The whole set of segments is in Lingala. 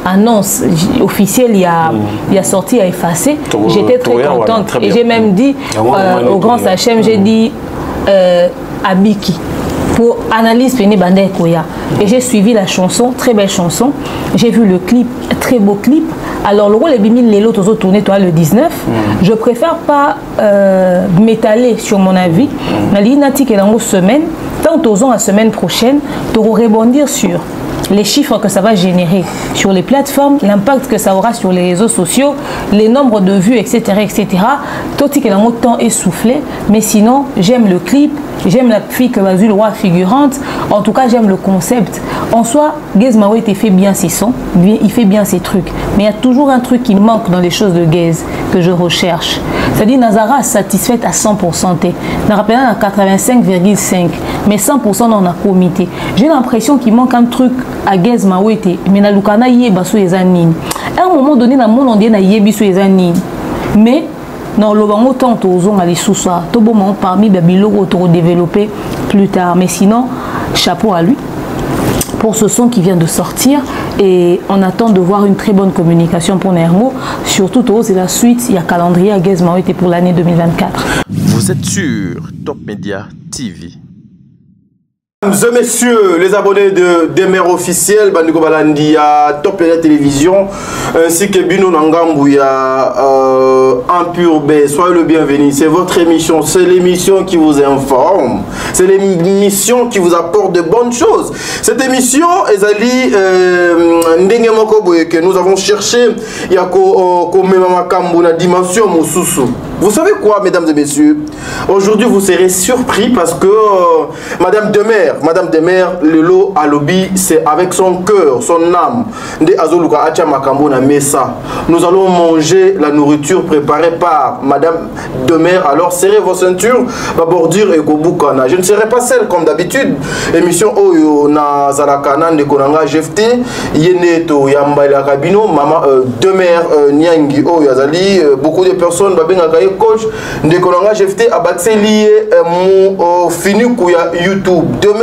annonce officielle il y a sorti, il y a effacé. J'étais très contente et j'ai même dit au grand Sachem, j'ai dit à Biki pour analyse Péné Bandé Koya. Et j'ai suivi la chanson, très belle chanson. J'ai vu le clip, très beau clip. Alors le rôle est bimil les lots aux tourné toi le 19. Je préfère pas m'étaler sur mon avis. Nati qui est dans une semaine, tant aux ans la semaine prochaine, pour rebondir sur les chiffres que ça va générer sur les plateformes, l'impact que ça aura sur les réseaux sociaux, les nombres de vues, etc. etc. Tout ce qui est dans temps essoufflé, mais sinon, j'aime le clip, j'aime la fille que Bazou le roi figurante, en tout cas, j'aime le concept. En soi, Gez Maoué fait bien ses sons, il fait bien ses trucs, mais il y a toujours un truc qui manque dans les choses de Gez que je recherche. C'est-à-dire, Nazara satisfaite à 100%, n'a rappelé à 85,5%, mais 100% dans la comité. J'ai l'impression qu'il manque un truc à Gez Maouete, mais na lukana yeba so ezanini. À un moment donné, dans le monde on dit na yebi so ezanini. Mais dans le bango tant aux on a les sous-soirs, tout bon parmi babilo autour développer plus tard. Mais sinon, chapeau à lui pour ce son qui vient de sortir et on attend de voir une très bonne communication pour Nermo. Surtout c'est la suite, il y a calendrier à Gez Maouete pour l'année 2024. Vous êtes sur Top Media TV. Mesdames et messieurs, les abonnés de Demer officiel, Bandiko Balandi à Top Media Télévision, ainsi que Bino Nangambouya en pur B, soyez le bienvenu. C'est votre émission, c'est l'émission qui vous informe, c'est l'émission qui vous apporte de bonnes choses. Cette émission, Ezali Ndengemokoboye, que nous avons cherché, il y a la dimension Moussousou. Vous savez quoi, mesdames et messieurs? Aujourd'hui, vous serez surpris parce que Madame Demer, le lot à lobby, c'est avec son cœur, son âme. De Azoluka Acha Makambo na Mesa. Nous allons manger la nourriture préparée par Madame Demer. Alors, serrez vos ceintures, Babordir et Kobukana. Je ne serai pas seul comme d'habitude. Émission Oyo na Zalakana de Konanga GFT, Yeneto Yamba la Kabino, Maman Demer Nyangi Oyo Azali, beaucoup de personnes, Babengakaye coach de Konanga GFT a lié mon fini kouya YouTube. Demer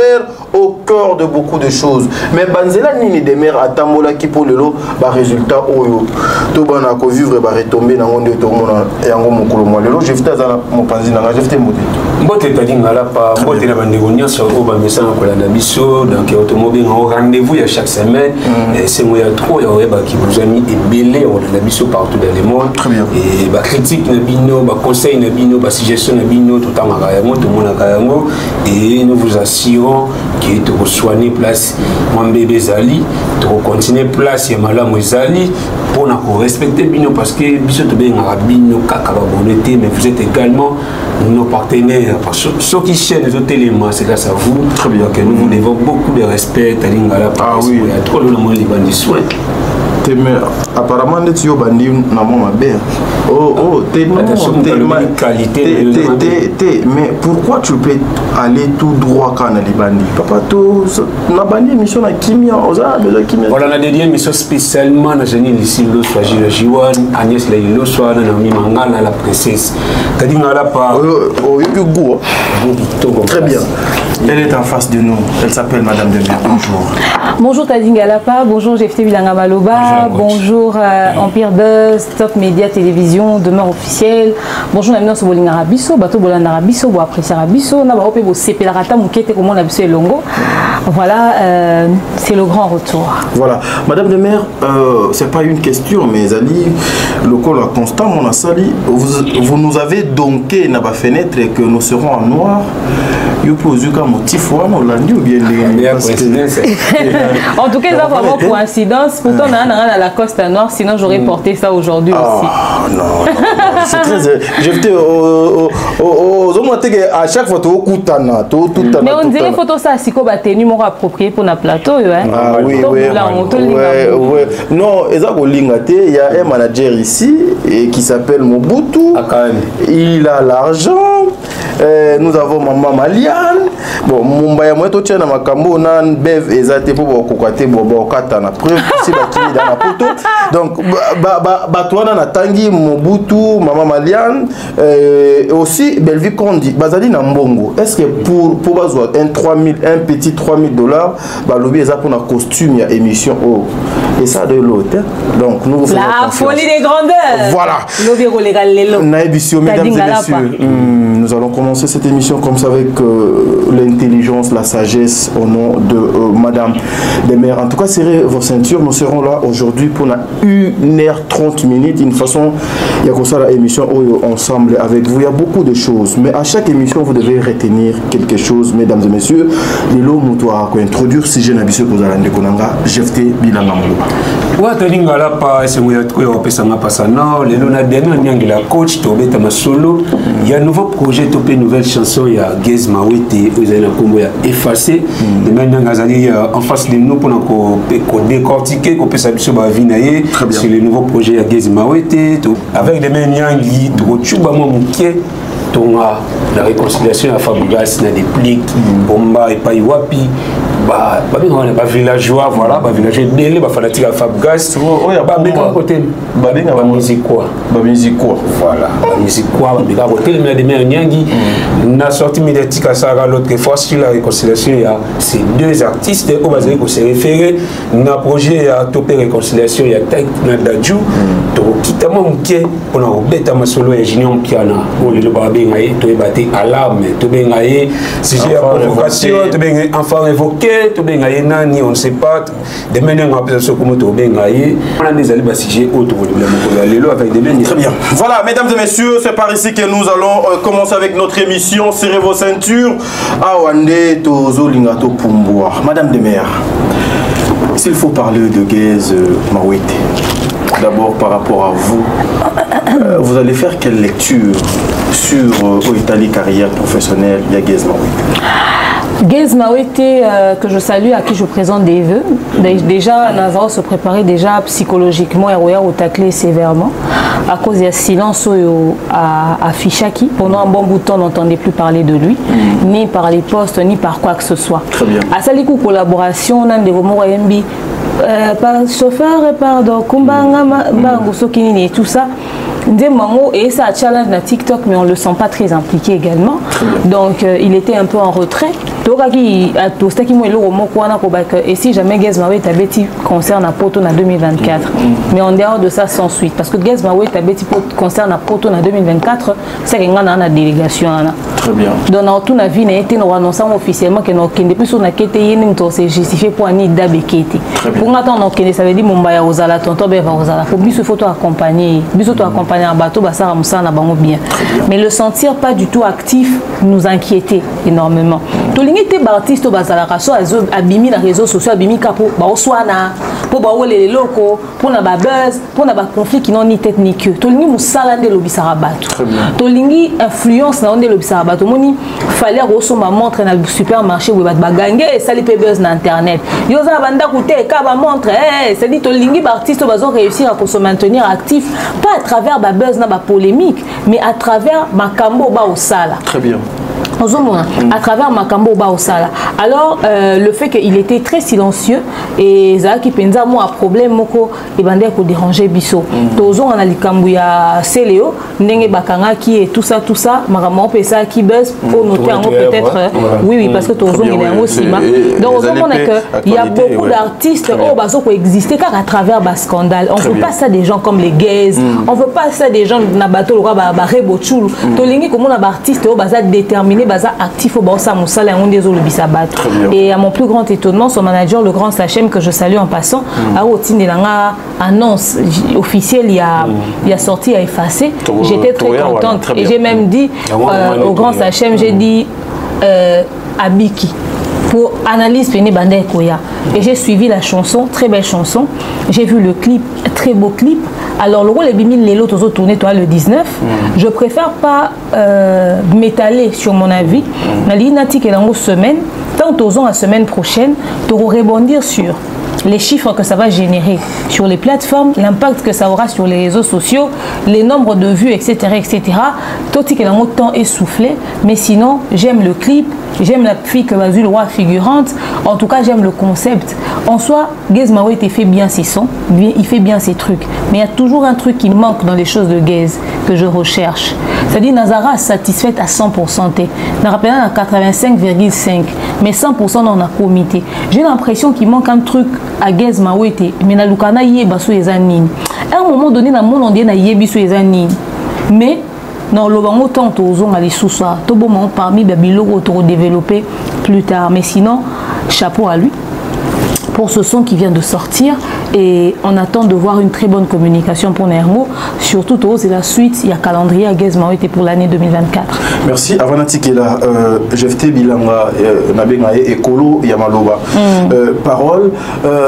au cœur de beaucoup de choses. Mais Banzela Nini Demer a Tamola qui pour le lot, bah résultat oyo. Tout bon à vivre et bah retomber dans mon tout le monde et en mon colombo. Le lot GFT a mon panzi dans la GFT modé. Mbote tadingala pa mbote na bandegonia sur oba message en kola na biso donc automobile en rendez-vous il y a chaque semaine et c'est moi il y a trop il y a qui vous a mis ébélé on a biso partout dans le monde. Très bien. Et bah critique na bino bah conseil na bino bah suggestion na bino tout en magayango tout mon akayango et nous vous assurons que tu soigner place mon bébé Zali tu continuer place ya malamu Zali pour na respecter bino parce que biso to ben bino kaka ba bonité mais vous êtes également nos partenaires. Ceux qui chaînent les autres éléments, c'est grâce à vous. Très bien. Que nous vous devons beaucoup de respect. Ah oui. Il y a trop de monde qui de soins. Mais apparemment, tu as bandi na mon mère. Oh, t'es qualité. Mais pourquoi tu peux aller tout droit quand on a les bandits? Papa, tout na bandi mission na kimia, oza besoin kimia. Voilà, on a dédié une mission spécialement à Jenny ici, le soit Gilles Jiwan, Agnès Leilo, soit Naomi Mangala, la princesse. Kadingala pas. Très bien. Elle est en face de nous. Elle s'appelle Madame Demer. Bonjour. Bonjour Tadingalapa, bonjour GFT Bilanga Maloba, bonjour Empire Buzz, Top Media Télévision, Demeure officielle. Bonjour Namina Sobolinga Rabiso, Bato Bolanda Rabiso, Bo apprécier Rabiso, Naba Ope Bo Sepelarata Moukete, comment on a vu Longo. Voilà, c'est le grand retour. Voilà. Madame Demer, c'est pas une question, mais Ali, le col a constant, mon assali, vous nous avez donké dans la fenêtre et que nous serons en noir. Vous posez comme motif ou bien en tout cas, ça vraiment coïncidence. Pourtant, on a la Lacoste noire, sinon j'aurais porté ça aujourd'hui aussi. Non, c'est très. J'étais à chaque fois, tout mais on dirait photo ça, si quoi tenu mon approprié pour notre plateau. Ah oui, oui. Non, il y a un manager ici qui s'appelle Mobutu. Il a l'argent. nous avons Maman Maliane. Bon, Mumbai moi to tient na makambo na bev ezate po kokate bo kata na preuve si bakini dans la poto. Donc batwana na tangi Mobutu, Maman Maliane et aussi Belvi Kondi bazali na mbongo. Est-ce que pour bazwa un petit $3000 ba lobby eza pour na costume ya émission oh et ça de l'autre. Donc nous vous faisons la folie des grandeurs. Voilà. Lobby rolégal lelo. Naibisio mesdames et messieurs. Nous allons commencer cette émission comme ça avec l'intelligence, la sagesse au nom de Madame Desmers. En tout cas, serrez vos ceintures. Nous serons là aujourd'hui pour 1h30. Une façon, il y a comme ça l'émission ensemble avec vous. Il y a beaucoup de choses, mais à chaque émission, vous devez retenir quelque chose, mesdames et messieurs. Lilo Moutoua, quoi introduire si j'ai n'habitué pour Zalande Konanga, Jefté Bilangambo. Ouais, Talingala pas, c'est moi qui ai ça m'a passé non. Les lona dernier la coach, Tobé Tamasolo. Il y a un nouveau projet, Topé nouvelle chanson. Il y a Gez Mawete, vous avez un combo effacé. Et maintenant, Gazali en face de nous pour nous décortiquer, qu'on peut s'habituer à Vinaye sur les nouveaux projets. Il y a Gez Mawete, avec les mêmes Yangi, Tuba Mouké. La réconciliation à Fabougas n'a des plics, Bomba et Païwapi, villageois, voilà, villageois délai, fanatique à Fabougas, côté, musique quoi, voilà, musique quoi, côté, mais des meilleurs Nyangi, n'a sorti médiatique à ça, l'autre fois sur la réconciliation, il y a ces deux artistes, au bas de se référer, n'a projet à topé réconciliation, il y a Taïk Nadadjou, quitte à mon pied, on a bête à ma solo et Junior Piana, on le barbe. Tu es battu à l'arme, tu es sujet à provocation, tu es enfant évoqué, tu es nani, on ne sait pas. De manière à faire ce que tu es on a des alibas sujets autour de avec des manières. Très bien. Voilà, mesdames et messieurs, c'est par ici que nous allons commencer avec notre émission. Serrez vos ceintures. Awande Tozo Lingato Pumboa. Madame Desmers, s'il faut parler de Gez Mawete, d'abord par rapport à vous, vous allez faire quelle lecture sur Italie carrière professionnelle de Gez Mawete? Gez Mawete, que je salue, à qui je présente des vœux. Déjà, Nazaro se préparait déjà psychologiquement et au tacler sévèrement à cause du silence à Fichaki. Pendant un bon bout de temps, on n'entendait plus parler de lui, ni par les postes, ni par quoi que ce soit. Très bien. À Salikou collaboration, on a des romans Yembi. Par chauffeur, pardon, Kumbanga, Sokini et tout ça. Et ça challenge na TikTok, mais on ne le sent pas très impliqué également. Donc il était un peu en retrait. Et si jamais Gez Mawete Tabeti concerne à Poto en 2024. Mais en dehors de ça, sans suite. Parce que Gez Mawete Tabeti concerne à Poto en 2024, c'est qu'il y a une délégation. Très bien. Donc toute la vie, nous avons annoncé officiellement que nous depuis son enquête, nous s'est justifié pour un Dabekete. Pour attendre, ça veut dire Mumbai aux ala, tonton Beva aux ala. Pour biso photo accompagner, un bateau, ça bien. Mais le sentir pas du tout actif nous inquiétait énormément. Tolingité artiste au bazalaka so abimi na réseaux sociaux abimi kapo ba oswana pour ba les locaux pour na ba buzz pour na ba conflit qui n'ont ni tête ni queue. Tolingi musala nde lobisara bato. Tolingi influence na onde lobisara bato moni fallait roso ma montre na supermarché où ba gangue et sali pe buzz na internet. Yo za banda koute ka ba montre c'est dit tolingi ba artiste bazo réussir à se maintenir actif pas à travers ba buzz na ba polémique mais à travers makambo ba osala. Très bien. À travers Makambo Baosala. Alors, le fait qu'il était très silencieux et Zaki Penza, moi, un problème, moko, et bandé ko déranger biso. Tozo on a likambuya Céléo, Nenge Bakanga qui et tout ça, Maramon Pesa qui buzz pour noter en peut-être. Oui, parce que Tozo il est un aussi. Donc, on a que il y a beaucoup d'artistes au bazo qui existent car à travers bas scandale. On veut pas ça des gens comme les Gez, on veut pas ça des gens na bateau le roi Barrebo Chulu. Tolingi comme on a artiste au bazar déterminé. Actif au Borsa Moussala et à mon plus grand étonnement, son manager, le grand Sachem, que je salue en passant, a routine annonce officielle, il a sorti, a effacé. J'étais très contente et j'ai même dit au grand Sachem, j'ai dit à Biki pour analyse Péné Bandé Koya. Et j'ai suivi la chanson, très belle chanson. J'ai vu le clip, très beau clip. Alors le rôle est bimil les lots aux tourné toi le 19. Je préfère pas m'étaler sur mon avis. Mais l'inati que dans une semaine, tant aux ans la semaine prochaine, tu rebondir sur les chiffres que ça va générer sur les plateformes, l'impact que ça aura sur les réseaux sociaux, les nombres de vues, etc. etc. Tout ce qui est dans mon temps essoufflé, mais sinon, j'aime le clip, j'aime la fille que va vu le roi figurante, en tout cas, j'aime le concept. En soi, Gaze Mawete fait bien ses sons, il fait bien ses trucs, mais il y a toujours un truc qui manque dans les choses de Gaze que je recherche. C'est-à-dire, Nazara satisfaite à 100%, n'a rappelé à 85,5%, mais 100% dans la comité. J'ai l'impression qu'il manque un truc à Gaze Mawete, mais na lukana yeba sou ezanine. À un moment donné, dans le monde, on dit na yebi sou ezanine. Mais dans le bango tant aux à les sous-soirs, tout bon parmi les bilogos pour développer plus tard. Mais sinon, chapeau à lui pour ce son qui vient de sortir et on attend de voir une très bonne communication pour Nermo. Surtout, c'est la suite, il y a calendrier à Gaze Mawete pour l'année 2024. Merci. Avant Natikela, Jefté Bilanga, Nabengaye et Kolo Yamaloba. Parole.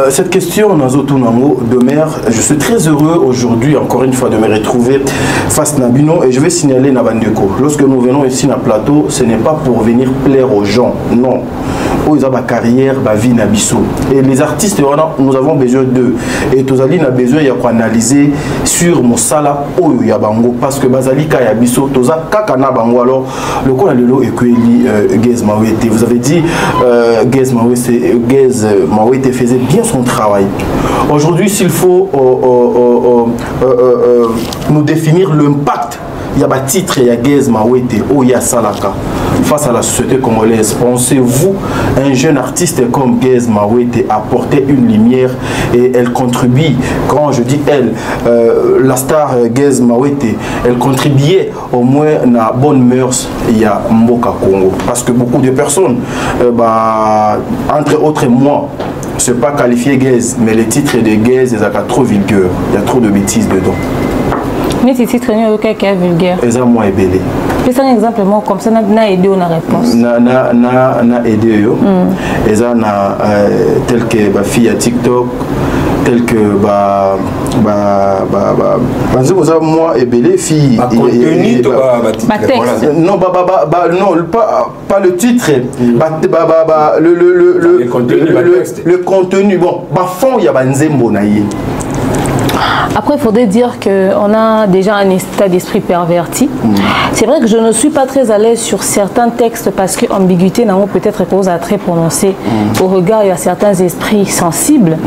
Cette question, Nazotunango, de mer, je suis très heureux aujourd'hui, encore une fois, de me retrouver face à Nabino et je vais signaler Nabandeko. Lorsque nous venons ici dans le plateau, ce n'est pas pour venir plaire aux gens, non. Ils ont ma carrière, ma vie, Nabiso. Et les artistes, nous avons besoin d'eux. Et Tozali a besoin d'analyser sur mon sala Oyo Yabango. Parce que Bazalika Yabiso, Toza Kakana Bango. Alors, le coup, Lelo et Kweli Gaze Mawete. Vous avez dit Gaze Mawete faisait bien son travail. Aujourd'hui, s'il faut nous définir l'impact, il y a un titre, il y a Gaze Mawete, Oya Salaka. Face à la société congolaise, pensez-vous un jeune artiste comme Gaze Mawete apporter une lumière et elle contribue, quand je dis elle, la star Gaze Mawete, elle contribuait au moins à la bonne mœurs, il y a Mboka Congo. Parce que beaucoup de personnes, entre autres moi, je ne sais pas qualifier Gaze, mais les titres de Gaze, ils sont trop vulgaires, il y a trop de bêtises dedans. Mais ces titres sont vulgaires. Ils sont moins ébellés. C'est un exemple comme ça, n'a aidé la réponse. N'a aidé yo. Ils ont tel que ma fille à TikTok, tel que moi ébellé fille. Non pas le titre. Le contenu. Bon, fond il y a banzembo naïe. Après, il faudrait dire qu'on a déjà un état d'esprit perverti. C'est vrai que je ne suis pas très à l'aise sur certains textes parce que l'ambiguïté n'a peut-être cause à très prononcer. Au regard, il y a certains esprits sensibles.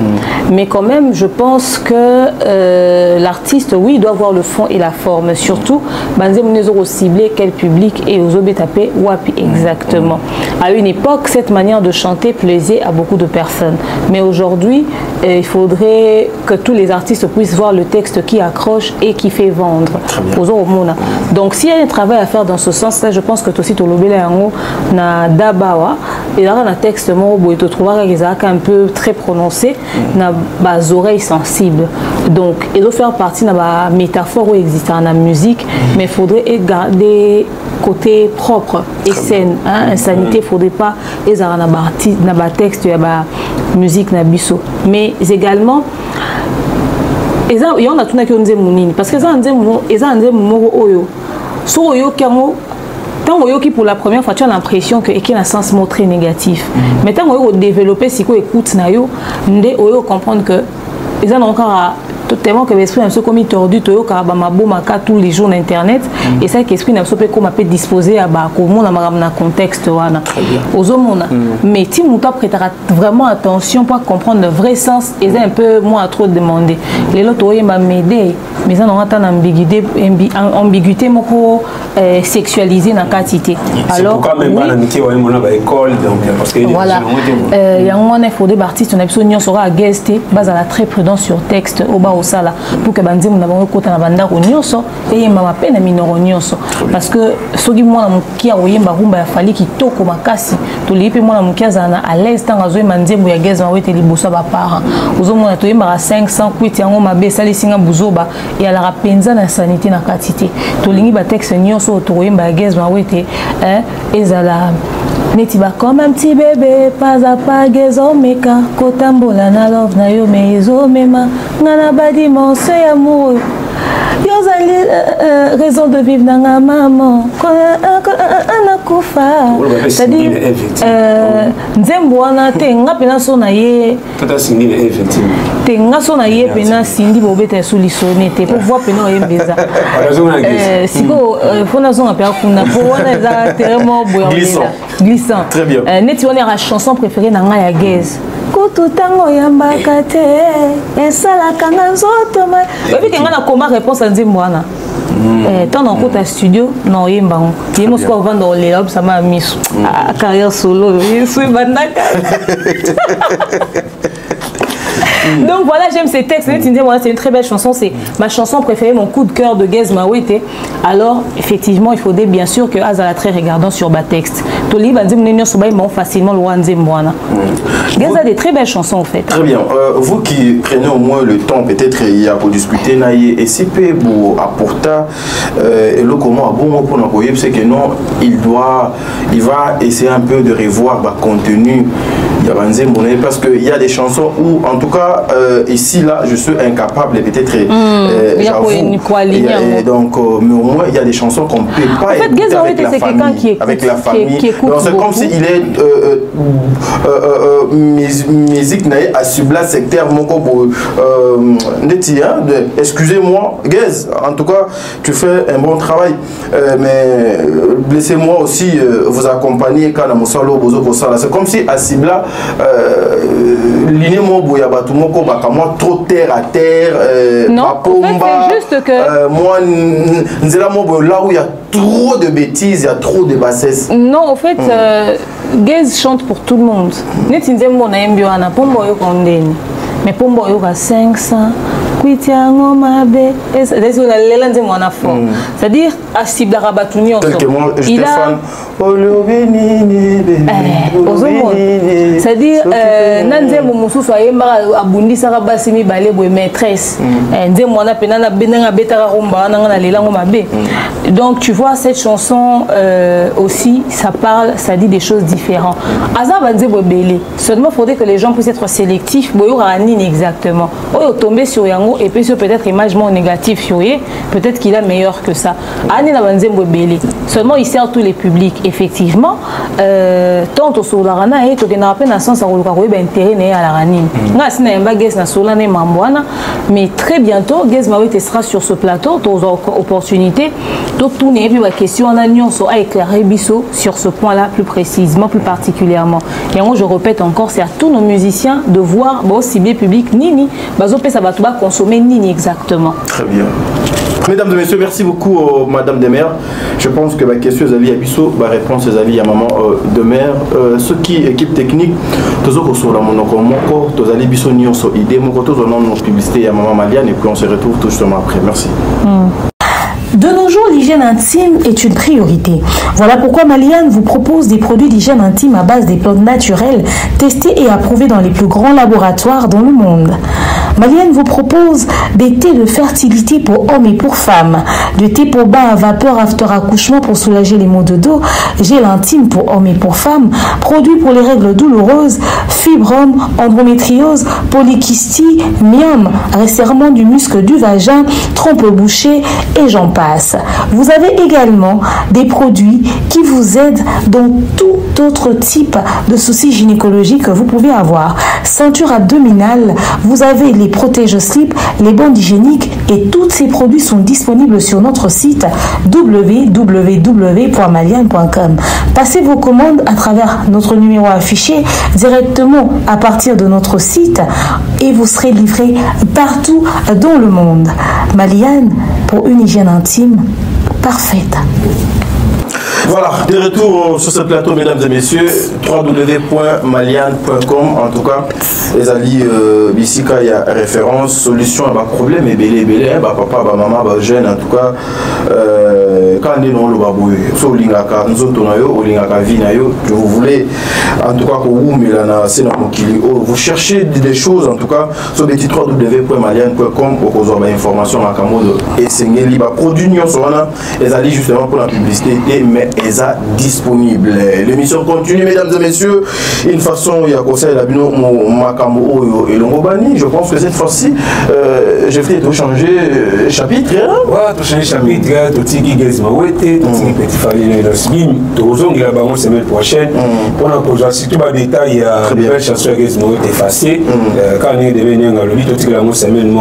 Mais quand même, je pense que l'artiste, oui, doit avoir le fond et la forme. Surtout, Banzemounézoro ciblé quel public et aux obétapés, wapi exactement. À une époque, cette manière de chanter plaisait à beaucoup de personnes. Mais aujourd'hui, il faudrait que tous les artistes puissent voir le texte qui accroche et qui fait vendre. Donc s'il y a un travail à faire dans ce sens-là, je pense que aussi tu na dabawa et là un texte tu te trouveras un peu très prononcé, na bas oreilles sensibles. Donc il doit faire partie de la métaphore existant dans la musique, mais il faudrait garder côté propre et saine. Insanité, il ne faudrait pas les avoir dans texte, musique, nabiso. Mais également il y a un truc qui est mounine parce que ça est un oyo so oyo kango tant oyo qui pour la première fois tu as l'impression que qu'il a un sens mot très négatif mais tant oyo développer si quoi écoute na yo ndé oyo comprendre que ils ont encore tellement que l'esprit est comme tordu tous les jours sur internet et ça que l'esprit n'a pas comme peut disposer à un contexte mais si on prêtera vraiment attention pour comprendre le vrai sens et c'est un peu moins trop demandé les autres m'a m'aider mais ça n'aura pas ambiguïté sexualisée dans la quantité alors voilà il y a un moment il faut des artistes on a besoin sera à guest base à la très prudence sur texte au bas au sala pour que bandimu na bango kota na banda ko nyonso et mama pena minoro nyonso parce que soki mwana mukia oyemba rumba ya fali kitoko makasi to lipe mwana mukia zana à l'aise tanga zo manzembo ya Gaze Mawete liboso ba para ozo mona to yemba 500 kwiti yango mabe sali singa buzoba et ala rapenza na sanité na quantité to lingi ba texte nyonso to yemba ya Gaze Mawete ezala neti ba comme un petit bébé pas à pas Gaze meka kotambola na love na yo mezo mema ngana badi mon c'est amoureux raison de vivre dans ma maman. C'est-à-dire, Nzemboana, tenga pena sonaye. Tata Cindy est effectivement. Tenga sonaye pena Cindy bobete sous l'isonete pour voir pena yembeza. Siko, fona zonga pena kuna pour wana za terrement boyambeza. Glissant. Très bien. Neti wana la chanson préférée nanga ya Gez. Kututango yambaka te esalaka nga nzoto ma. Babi kenga na koma réponse à Nzemboana. Tant dans le studio, non, il y a un peu de vendre les lobes, ça m'a mis à carrière solo. Donc voilà, j'aime ces textes. C'est une très belle chanson. C'est ma chanson préférée, mon coup de cœur de Gez Mawete. Alors, effectivement, il faudrait bien sûr que Azala très regardant sur bas texte. Toli Banzim facilement Gez a des très belles chansons en fait. Très bien. Vous qui prenez au moins le temps, peut-être il y a pour discuter, et si peut vous apporter et le comment bon pour nous c'est que non, il va essayer un peu de revoir le contenu. Parce qu'il y a des chansons où, en tout cas, ici, là, je suis incapable, peut-être, donc, mais au moins, il y a des chansons qu'on ne peut pas écouter avec la famille. Donc, c'est comme s'il est musique à subla secteur, excusez-moi, Gez, en tout cas, tu fais un bon travail, mais laissez-moi aussi vous accompagner quand c'est comme si à Sibla l'iné moboya batumoko bakamo trop terre à terre non en fait c'est juste que moi nzela mobo là où il y a trop de bêtises, il y a trop de bassesse. Non en fait Gez chante pour tout le monde. Netinze mona embio ana pombo yo kondeni mais pombo yo ka 500 kuitiango mabe c'est-à-dire à Sibla Batuni il a c'est-à-dire nanzembo mususu ayemba abundi saka basi mibale boye maîtresse nzembo wana pena na benanga betaka romba nanga na lelango mabe. Donc tu vois cette chanson aussi ça parle, ça dit des choses différentes. Azaba nzembo belé seulement faudrait que les gens puissent être sélectifs boyo ranine exactement oyo tomber sur yango et puis sur peut-être imagement négatif sur lui peut-être qu'il est meilleur que ça ani na nzembo belé seulement il sert tous les publics effectivement tant au solarana et to que na peine sens à koluka ko ba intérêt à la ranine nga sina yamba Gez na solana mambwana mais très bientôt Gez Mawete sera sur ce plateau aux opportunités donc tout n'est plus la question en union à éclairer biso sur ce point-là plus précisément plus particulièrement et moi je répète encore c'est à tous nos musiciens de voir bon ciblé public nini bazo pesa batu ba consommer nini exactement. Très bien. Mesdames et messieurs, merci beaucoup Madame Demer. Je pense que ma question est à Bisso, ma réponse est à Maman Demer. Ce qui équipe technique, tous autres sur la monoko, tous allez Bisso nion sur idée, mon côté au nom de notre publicité à Maman Maliane et puis on se retrouve tout justement après. Merci. De nos jours, l'hygiène intime est une priorité. Voilà pourquoi Maliane vous propose des produits d'hygiène intime à base des plantes naturelles testés et approuvés dans les plus grands laboratoires dans le monde. Maliane vous propose des thés de fertilité pour hommes et pour femmes, des thés pour bain à vapeur after accouchement pour soulager les maux de dos, gel intime pour hommes et pour femmes, produits pour les règles douloureuses, fibrome, endométriose, polykystie, myome, resserrement du muscle du vagin, trompe bouchée et j'en passe. Vous avez également des produits qui vous aident dans tout autre type de soucis gynécologiques que vous pouvez avoir. Ceinture abdominale, vous avez les protège-slip, les bandes hygiéniques et tous ces produits sont disponibles sur notre site www.maliane.com. Passez vos commandes à travers notre numéro affiché directement à partir de notre site et vous serez livré partout dans le monde. Maliane pour une hygiène intime parfaite. Voilà, de retour sur ce plateau, mesdames et messieurs, www.maliane.com. En tout cas, les alliés, ici, il y a référence, solution à ma problème, et belé, papa, maman, jeune, en tout cas, quand on est dans le baboué, sur l'ingaka, nous autres, au l'ingaka, je vous voulez, en tout cas, vous cherchez des choses, en tout cas, sur le titre www.maliane.com pour avoir des informations à Kamodo et c'est libre. Produit, les alliés, justement, pour la publicité, mais eza disponible. L'émission continue, mesdames et messieurs. Une façon, il y a conseil la bino makambo et l'ongobani. Je pense que cette fois-ci, j'ai fait tout changer chapitre. Ouais, tout changer chapitre. Tout tiki gazma ouete, tout tiki petit famille de semaine. Tout zong la baron semaine prochaine. Pour la cause, si tout va détail, il y a une belle chanson gazma ouete effacée. Quand on est devenu un galop, tout tiki la semaine,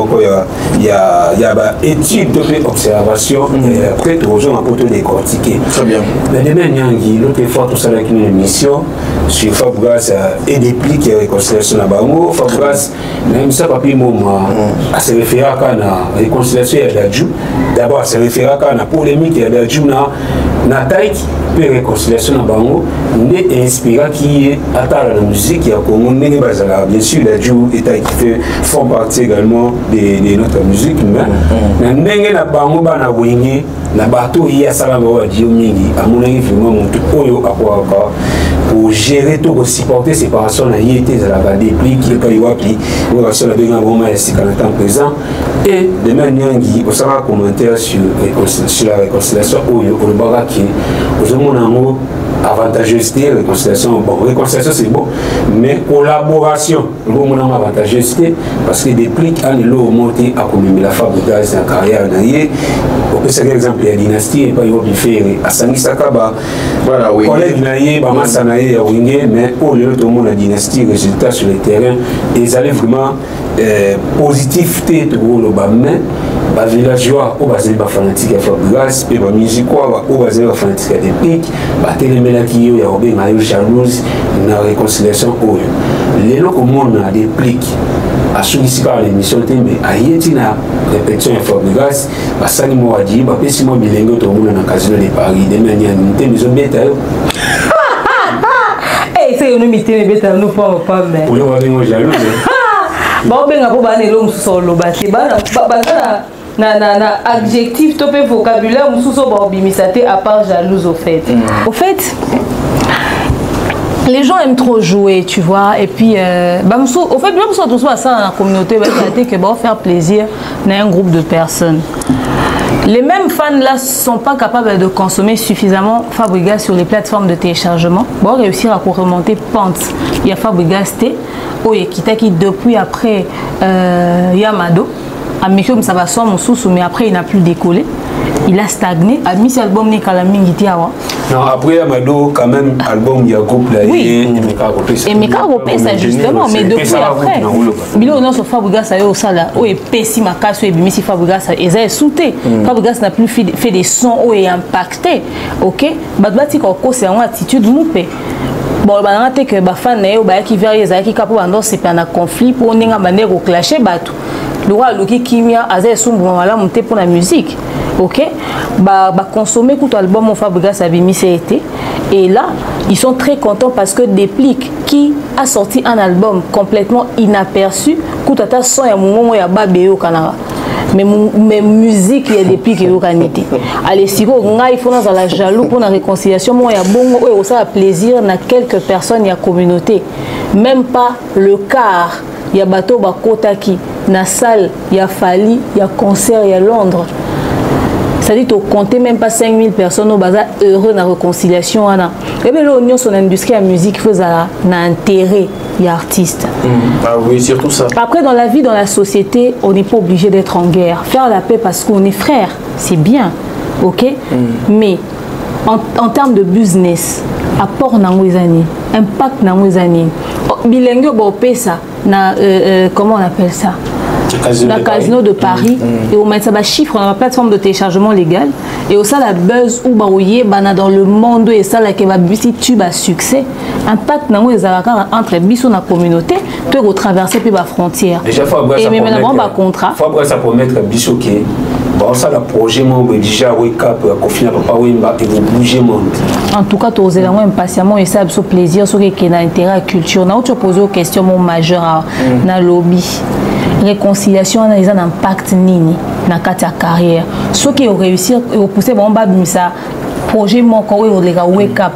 il y a étude de observation. Après, tout zong a poto décortiquer. Très bien. Mais demain, il y a l'autre fois tout ça avec une émission sur Fabregas et des plis qui réconciliation à Bango. Fabregas, même ça, papier, à se référer à la réconciliation et à la Djou. D'abord, à se référer à la polémique et à la Djou, na taille, puis réconciliation à Bango, n'est inspiré qui est à la musique, il y a bien sûr, la Djou est qui font partie également de notre musique, mais n'est pas Bango, na wingé, na bateau, il y a ça là, à mon avis, vraiment, pour gérer tout, pour supporter ces séparation, il y a la déplique, qui est pas qui relation avec un moment ici quand temps présent. Et de manière qui on sera commentaire sur la réconciliation où le baga qui aux hommes avantageuseté, réconciliation, bon, réconciliation c'est bon, mais collaboration, le monde avantageuseté, parce que des pliques à l'eau monté à comme la Fabregas en carrière naïe, on peut citer l'exemple de la dynastie et pas y faire à Sangisakaba, voilà, oui, collègue naïe, Bamasa naïe à Wingé, mais au lieu de la dynastie, résultat sur le terrain, ils allaient vraiment positif, tout le bas, mais les villageois, ils sont fanatiques de Fabregas, et les musicois, ils sont fanatiques de pliques, les qui y a une jalouse dans la réconciliation. Les locaux monde a des pliques à solliciter par l'émission, mais à y être une répétition de Fabregas, ça ni moi dit, parce que si moi bilingue tout le monde dans le casino de Paris, de manière à nous bêtes. Eh, c'est une mythe, mais bêtes, nous pas mais. Pour nous, on est jaloux. Bon, ben, on va aller l'homme sur le bâti. Na adjectif topé vocabulaire mususu ba bimisate à part jalouse au fait. Au fait, les gens aiment trop jouer, tu vois, et puis au fait même ça tout ça dans la communauté que va faire plaisir à un groupe de personnes. Les mêmes fans là sont pas capables de consommer suffisamment Fabregas sur les plateformes de téléchargement. Bon, réussir à remonter pente. Il y a Fabregas T, qui depuis après Yamado. Amikom ça va soit mon sous mais après il n'a plus décollé, il a stagné. A mis album ni Kalamingi tiawa. Non après Amado quand même album il y a groupe là et Meka Ropé ça justement mais depuis après bilo non sur Fabregas ça yo ça là o et pessi makaso et bimisi Fabregas et ça est souté. Fabregas n'a plus fait des sons o et impacté. OK batbati ko c'est une attitude moupé. Bon ba ngate que ba fan na yo ba ki verrier za ki kapo bando c'est pas un conflit pour ninga manière au clasher batu. Le roi Loki Kimia Azé Sumbu Mala monté pour la musique. Ok? Bah consommer tout album au Fabregas Abimi été. Et là, ils sont très contents parce que Déplique qui a sorti un album complètement inaperçu, Koutata son ya moment ya babé au Canada. Mais musique il y a des pics et organité. Allez si vous il faut dans la jaloux pour la réconciliation moi il y a bon et ça a plaisir na quelques personnes il y a communauté. Même pas le quart. Il y a bateau bakotaki na salle, il y a Fali, il y a concert, il y a Londres. Ça dit, tu comptes même pas 5000 personnes au bazar heureux dans la réconciliation. Et bien, l'union sur l'industrie de la musique faisait un intérêt, il y a artistes. Ah oui, surtout ça. Après, dans la vie, dans la société, on n'est pas obligé d'être en guerre. Faire la paix parce qu'on est frères, c'est bien. Ok? Mais en termes de business, apport dans les années, impact dans les années, bilingue, ça, comment on appelle ça? Le casino de Paris et on met ça bas chiffre dans la plateforme de téléchargement légal et au ça la buzz ou baouye bana dans le monde et ça la qui va bisi tube à succès impact dans les aracans entre biso na communauté tu es traverser puis la frontière et même maintenant ba contrat faut après ça promettre biso qui bon ça le projet membre déjà wake up confiner papa wemba et vous bouger monde en tout cas tu osé la moi impatiemment et ça absolument plaisir sur qui n'a intérêt à culture na tu poser aux questions mon majeur na lobby réconciliation a un impact nini na kati ya carrière ceux qui ont réussi à repousser bon ba bimisa projet mon quand on wake up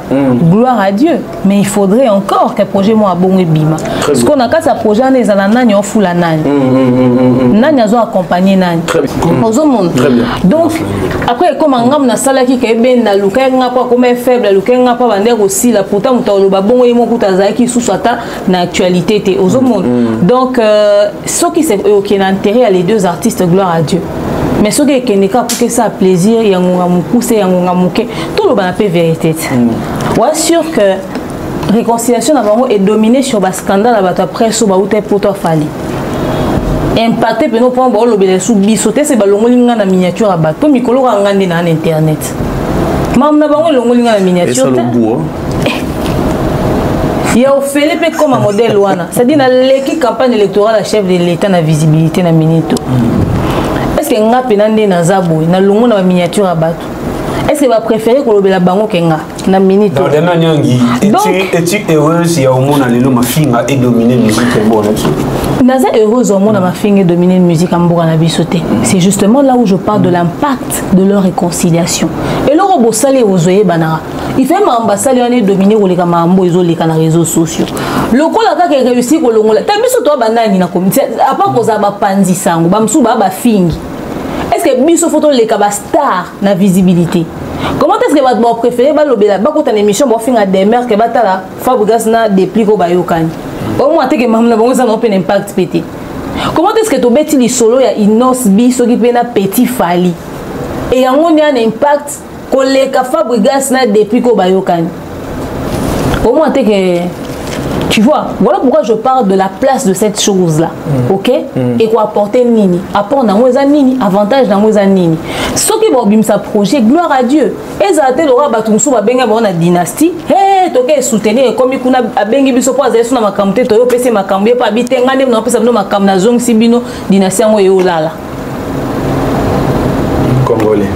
gloire à Dieu mais il faudrait encore que projet mon a bon bima parce qu'on a qu'à projet les anani on fout la nani nani a accompagné nani aux monde donc après comme ngam na sala ki ke ben na luka nga pas comme faible luka nga pas bander aussi la pourtant mutalo ba bon yemo kutaza ki sous ata na actualité té aux monde donc ce qui c'est OK na intérêt à les deux artistes gloire à Dieu mais ce qui est pour que ça a plaisir il y a un poussé tout le monde a fait vérité ouais sûr que réconciliation est dominée sur le scandale après sur le poto fali impacté pour nous prendre le sous bisoté c'est balongo linga na miniature à bateau mikolo ngande na internet mam na bango longo linga na miniature il y a fait comme un modèle wana c'est-à-dire dans l'équipe campagne électorale la chef de l'état na visibilité na minito est-ce que nga penande na zabo na longo na miniature à bateau est-ce que va préférer ko lobela bango kenga na minute dans dana nyangi et heureuse ya omona lelo mafinga et dominer musique mbona naza heureuse omona mafinga et dominer musique mboka na bisoté c'est justement là où je parle de l'impact de leur réconciliation et le robot salé ozoye banara il fait ambassade on est dominer ko leka mambo ezoleka na réseaux sociaux lokola ka ke réussir ko longola ta biso to banani na comité à part koza ba panzi sango ba msuba ba fingi. Est-ce que biso photo les kaba star na visibilité? Comment est-ce que votre bon préféré va lobela ba ko ta émission bo finga des mères que batala Fabregas na déplique au bayokani. Au moins te que mamna bon ça n'a pas impact pété. Comment est-ce que to beti li solo ya inos biso qui pena petit fali? Et yango y a un impact ko le ka Fabregas na déplique au bayokani. Au moins te que tu vois, voilà pourquoi je parle de la place de cette chose-là, ok? Et quoi apporter nini? Apport dans moi nini, avantage dans moi nini. Ce qui va bim sa projet, gloire à Dieu. Et ça a été le roi Batumsu va benga bon la dynastie. Hey, toke soutenir comme il kuna bengi biso po azaye suna makamte toyo pese makambe pa bitenga ne na pesa no makam na zong sibino dynastie ngo yo lala. Congolais.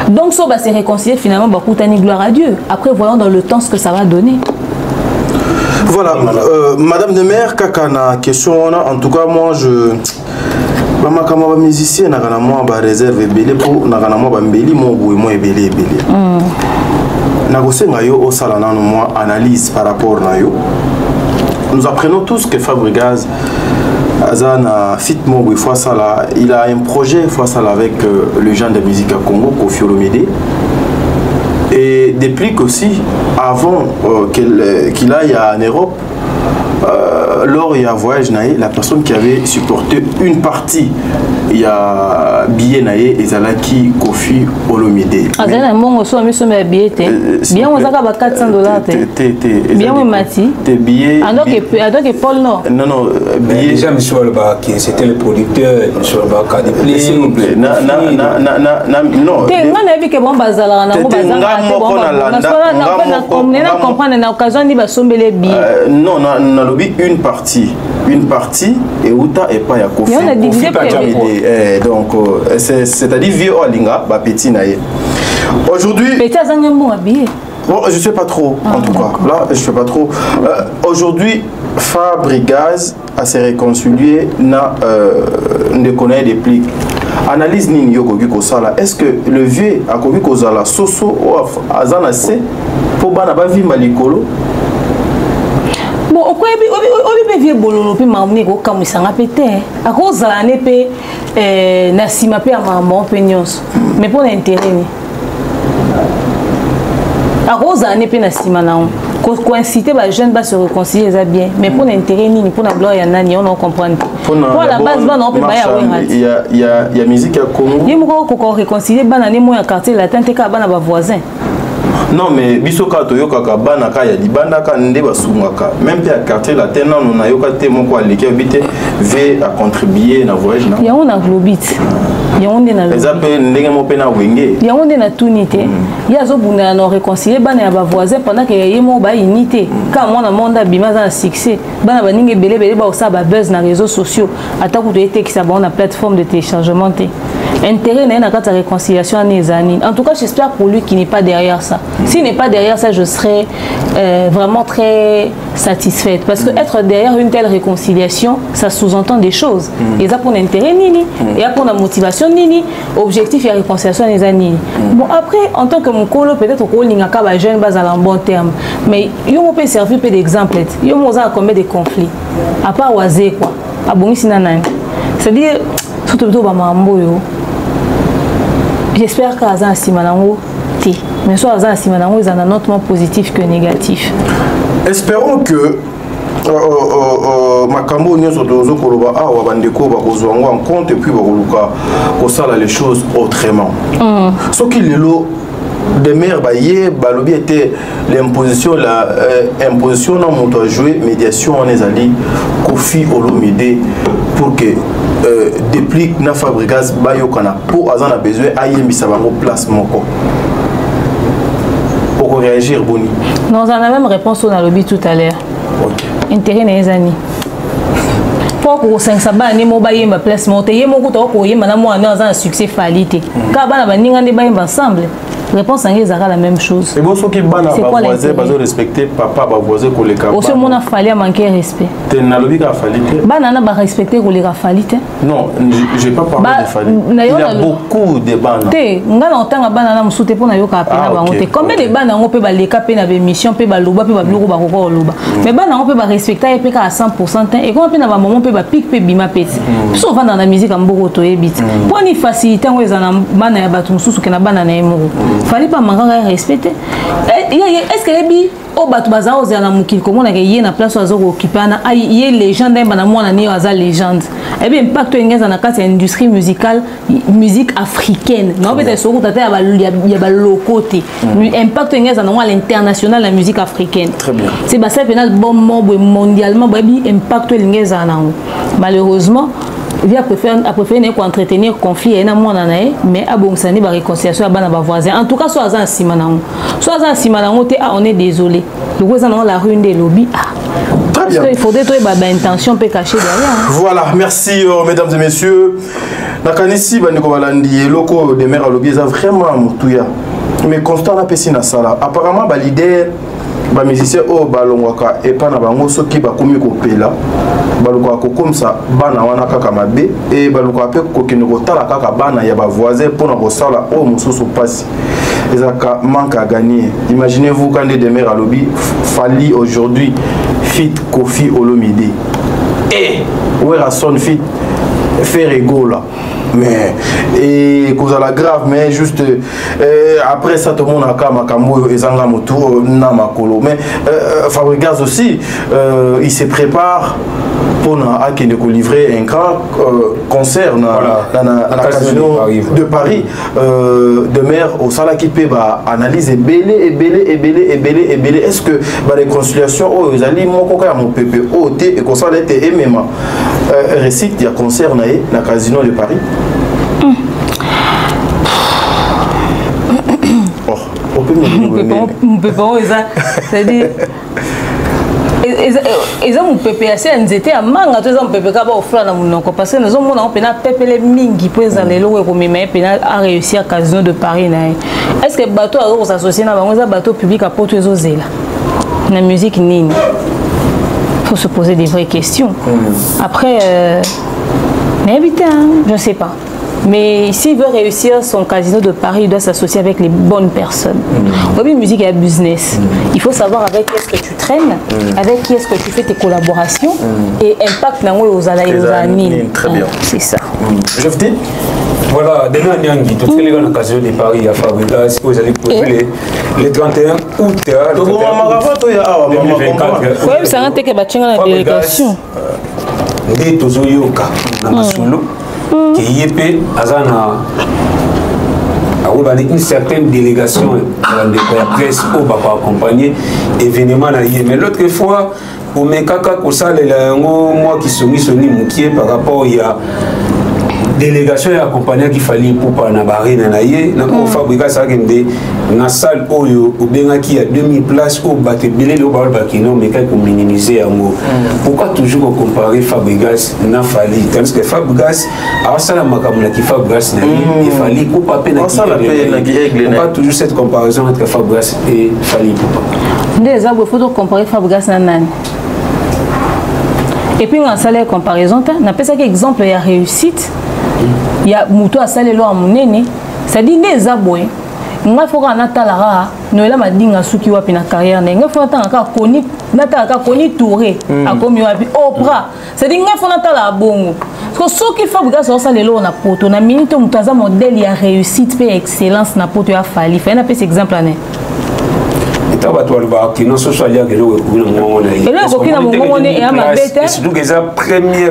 Donc ça va se réconcilier finalement ba kutani gloire à Dieu. Après voyons dans le temps ce que ça va donner. Voilà, Madame de Mer, kakana question, en tout cas moi je bamakama ba musicien na kana moi ba réserve belé pour na kana moi ba mbeli mo boy mo ebelé ebelé. Na kosenga yo o sala nanu moi analyse par rapport na yo. Nous apprenons tous que Fabregas Azana fit mo boy fois ça là, il a un projet fois ça là avec le genre de musique à Congo Koffi Olomide. Et depuis qu'aussi, avant qu'il aille en Europe, lors il y a un voyage, la personne qui avait supporté une partie, il y a billet et Zalaki Koffi Olomide. Azana mon osso ami sommet billet bien on zaka ba $400 bien on mati tes billets alors que Paul non billet déjà monsieur Alba qui c'était le producteur monsieur Alba Kadipli s'il vous plaît non te ngana bi ke bon bazala na ko bazanga na comprendre na occasion ni ba sombele billet non na lobi une partie et Outa et pas ya Koffi donc c'est-à-dire vieux Olinga ba petit naïe aujourd'hui petit azanga mo habillé. Bon, je sais pas trop en tout cas là je sais pas trop aujourd'hui Fabregas a se réconcilié na ne connaît des plis analyse nini yo koki ko sala est-ce que le vieux a koki ko sala soso azana se po bana ba vimba likolo. Bon, obi vieux bololo pe mamni ko kamusanga pete a cause la ne pe na sima pe amambo pe nyonso mais pour l'intérêt ni a cause la ne pe na sima na on ko inciter ba jeune ba se réconcilier ça bien mais pour l'intérêt ni pour la gloire ya nani on comprendre pour la base ba non pe ba ya il y a musique à Congo yemo ko réconcilier bana ne mo ya quartier latin te ka bana ba voisin. Non mais bisoka toyoka ka bana ka ya dibanda ka nde basungaka même pe à quartier latin non na yoka te moko aleke bité ve à contribuer na voyage na. Ya on a globit. Ya on na. Les appels ndenge mo pe na wenge. Ya on na tunité. Ya zo buna na réconcilier bana ya ba voisin pendant que yemo ba unité. Ka moi na monde bima za succès. Bana ba ninge belé ba osa ba buzz na réseaux sociaux. Ata ku to été qui ça ba na plateforme de téléchargement té. intérêt n'a pas de réconciliation en tout cas j'espère pour lui qu'il n'est pas derrière ça. S'il n'est pas derrière ça, je serais vraiment très satisfaite parce que être derrière une telle réconciliation, ça sous-entend des choses. Et ça pour l'intérêt nini, et ça pour la motivation nini, objectif et réconciliation des années. Bon après en tant que mon colo peut-être au l'ingaka ba jeune bas en bon terme, mais yo on peut servir peu d'exemples. Yo moza combien de conflits à part oisé quoi. A bon ici nanane. C'est-à-dire surtout ba mambo yo. J'espère qu'Azan Simanango T. Mais soit Azan Simanango ils ont un notement positif que négatif. Espérons que makambo nyonso tozo koloba awa bandeko bakozwa ngo en compte et puis bakoluka kosala les choses autrement. Soki lelo de mère baye balobi était l'imposition imposition na moto a joué médiation en ezali Kofi Olomide pour que déplique na Fabregas bayokana pour azana besoin ayembisa bango place moko. Pour réagir boni. Non, on a la même réponse on a lobby tout à l'heure. OK. Intérêt les années. Pour que 500 bani mo bayemba place monte yemo ko to ko yema na mo na un succès falité. Ka bana baninga ne bayemba ensemble. Réponse en la même chose. Et bon, ceux qui bana voisin, ils respecter papa, voisin, collègue. Aussi, mon a fallu manquer respect. Tu n'as pas fallu. Banana va respecter collègue falité. Non, j'ai pas parlé de fallu. Il y a beaucoup de bananes. Té, on a longtemps banana me souté pour na yoka pena ba monter. Combien de bananes on peut ba les caper na mission, peut ba loba, peut ba bloko ba koko loba. Mais bananes on peut ba respecter et peut à 100% et quand on peut na ba moment peut ba pic peut bima petit. Souvent dans la musique en beaucoup to ebit. Pour ni faciliter on ezana bana ya batum susu ke na banana emoko. Fallait pas manquer respecter. Est-ce que les bi au batu bazao zana mukil comment na yé na place ozo occuper na yé légende bana mwana ni aza légende. Et bien impact engeza na kati industrie musicale musique africaine. Non peut-être soko tata ya ba lokote. Impact engeza na à l'international la musique africaine. Très bien. C'est ba ça penal bon mondialement bi impact engeza na. Malheureusement il a préféré entretenir conflit et mais abonsani ba réconciliation à bana voisin en tout cas soit Azan Simanango on est désolé le voisin dans la rue des lobbies très bien il faudrait trouver intention peut cacher derrière voilà merci mesdames et messieurs nakanisi bandeko balandi loko de maire lobby ça vraiment mutuya mais constant na pesi na sala apparemment ba leader ba musicien o balongwaka et pas na bango soki ba komi ko pela baluka ko comme ça bana wana kaka mabe et baluka pe ko kino ko tala kaka bana ya ba voisin pour na ko sala o mususu passe ezaka manque à gagner. Imaginez-vous quand des maires à lobby Fali aujourd'hui fit Kofi Olomide et où est son fit faire égaux là. Mais et cause à la grave mais juste après ça tout le monde a kamakambo et zanga moto na makolo mais Fabregas aussi il se prépare pour livrer un grand concert dans la casino de Paris de maire au Salaki Peba analyse belé est-ce que la réconciliation aux alliés mon coca mon pépé OT et qu'on s'en était MMA récite il y a concert dans la casino de Paris. On peut pas c'est-à-dire ils ont pépé assez nzete à manga tous ont pépé kaba offrir na munoko parce que nous on a pena pépé mingi pour les aller loin comme mais pena à réussir casino de Paris na est-ce que bateau a s'associer na bango bateau public à porte les ozela la musique nini faut se poser des vraies questions après mais putain je sais pas. Mais s'il veut réussir son casino de Paris, il doit s'associer avec les bonnes personnes. Oui, musique et business. Il faut savoir avec qui est-ce que tu traînes, avec qui est-ce que tu fais tes collaborations et impact aux amis. Très bien. C'est ça. Je vous dis. Voilà, demain, Nyangi, tout ce qui est dans le casino de Paris à Fabregas, si vous allez poser les 31 août 2024. Oui, ça a été que la délégation. Des Tozoyoka, Namasolo. Qui est une certaine délégation de la presse au Bapa accompagné événement mais l'autre fois au Mekaka Kosal moi qui suis mis par rapport il y a délégation et accompagné qui fallait pour pas na barine na yé na ko fabriquer ça kende na salle oyo obenga qui a 2000 places au baté belé le bal bakino mais quand minimiser yango pourquoi toujours comparer Fabregas na Fally tandis que Fabregas a ça la makamula qui Fabregas na il fallait pour pas peine pas toujours cette comparaison entre Fabregas et Fally pour pas des arbres faut donc comparer Fabregas na nani. Et puis, on a une comparaison. On appelle ça exemple de réussite. Il y a Moutou à Salé à mon aîné. C'est-à-dire des aboués. Il faut qu'on ait la nous avons dit que nous avons une carrière. Il faut qu'on ait Touré. Oprah. C'est-à-dire qu'il faut qu'on ait la bonne. Parce que ce qui fait que ça Salé on a poto. On a mis un modèle de réussite et excellence. On a poto à Fally. Il faut un peu exemple. qui non social que le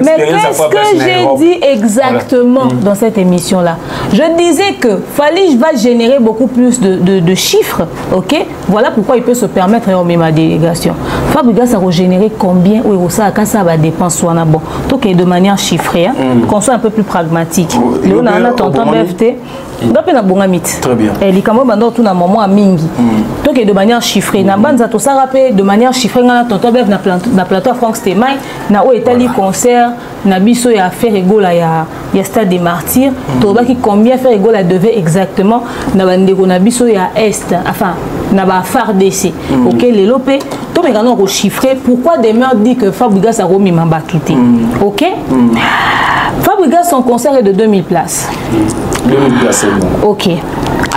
mais qu'est-ce que j'ai dit exactement dans cette émission là? Je disais que Fally va générer beaucoup plus de chiffres, ok? Voilà pourquoi il peut se permettre de ma délégation. Fabregas a régénéré combien ou ça va dépenser soit bon, donc de manière chiffrée, qu'on soit un peu plus pragmatique. On a tonton BFT. Très bien. Et les camarades tout na moment à mingi. Donc de manière chiffrée, na banza to ça rappelle de manière chiffrée na tonton bef na plateau Franck Stemay na o etali concert na biso ya faire rigola ya stade des martyrs. To ba ki combien faire rigola devait exactement na bandeko na biso ya est enfin na ba FARDC. OK les lopé to me gano ko chiffrer pourquoi Demer dit que Fabregas a remis ma batouté. OK? Fabregas son concert est de 2000 places. 2000 places. Ok.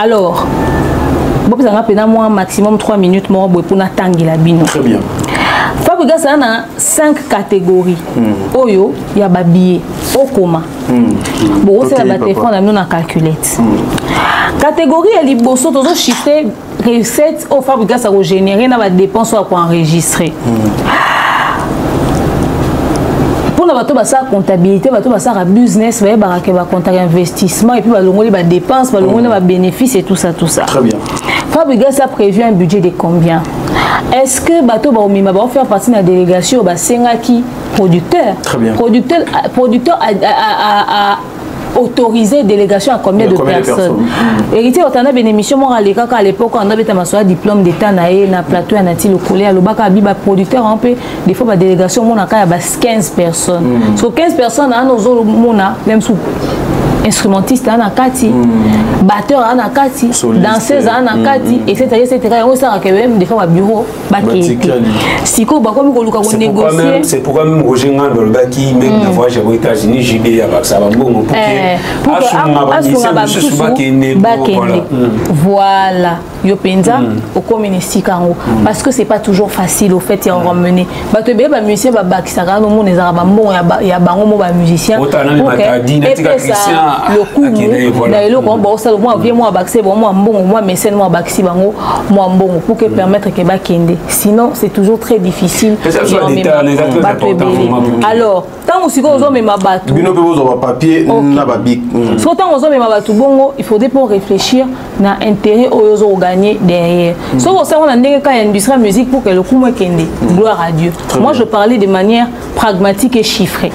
Alors, vous avez un maximum 3 minutes pour tangi la bino. Très bien. Fabregas a 5 catégories. Oyo, il y a babillet, okoma. Bon, c'est la téléphone, on a calculette. Catégorie, elle est bosso, tous chiffré recettes au Fabregas a généré dans la dépense pour enregistrer. La comptabilité, la business, la comptabilité investissement et puis la dépenses, la bénéfices et tout ça. Très bien. Fabregas a prévu un budget de combien? Est-ce que bateau va faire partie de la délégation qui producteur? Très bien. Producteur a autorisé délégation à combien de personnes? Héritier, on a une émission à l'époque, on avait un diplôme d'état na plateau à Nati le collé à l'Obaka Biba producteur un peu des fois la délégation on a 15 personnes. Sur 15 personnes on a même sous instrumentiste ana kati, batteur ana kati, danseuse ana kati, etc. On sait que même des fois au bureau si ko ba comme ko négocier. C'est pourquoi même Roger Ngando le baki même na voyage aux États-Unis JB avec ça va bon voilà yo penza au communiste kango parce que c'est pas toujours facile au fait y en ramener ba te ba musicien ba bakisaka no mona ezaka ba mbongo ya bango mo ba musicien le coup na elo ko ba osala moi viens moi bakse bon moi mbongo moi mécène moi bakisi bango moi mbongo pour que permettre que ba kende sinon c'est toujours très difficile. Alors tant aussi ko zo mema batu bino pe bozo ba papier na ba bic so tant ozo mema batu bongo il faudrait pour réfléchir na intérêt ozo gagner derrière. So on a ndenge ka industrie musique pour que le coup moi kende gloire à Dieu. Moi je parlais de manière pragmatique et chiffrée.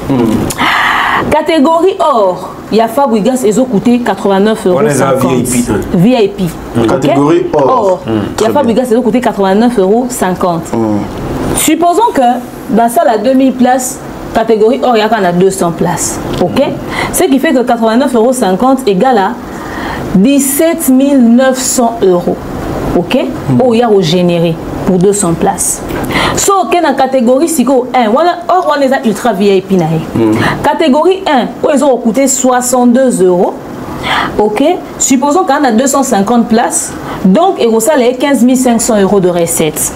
Catégorie or, il y a Fabregas, ils ont coûté 89 €. VIP. Catégorie or. Il y a Fabregas, ils ont coûté 89 €. Supposons que dans ça, la 2000 places, catégorie or, il y a 200 places. Ok? Ce qui fait que 89 € égale à 17 900 €. Ok? Il y a généré pour 200 places. So, dans la catégorie 1, on est ultra VIP. Catégorie 1, ils ont coûté 62 €. Ok? Supposons qu'on a 250 places. Donc, il y a 15 500 € de recettes.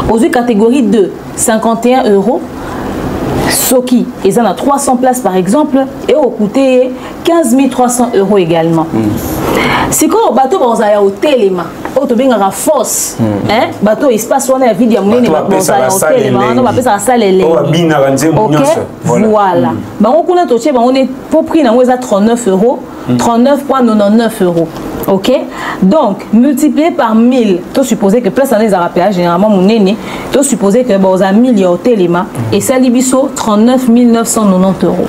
Aujourd'hui, catégorie 2, 51 €. Soki, ils en ont 300 places par exemple, et ont coûté 15 300 € également. Si quand on bateau on a au téléma, on te bien à force, hein, bateau espace on a vidéo on a téléma, on va faire ça salle les. Voilà. Bah on connaît tout on est pour prix na 39 €, 39,99 €. Ok, donc multiplié par 1000, tu supposé que place en les arapéas généralement mon aîné, tu supposé que bon, on a 1000 au téléma et ça libiso 39 990 €.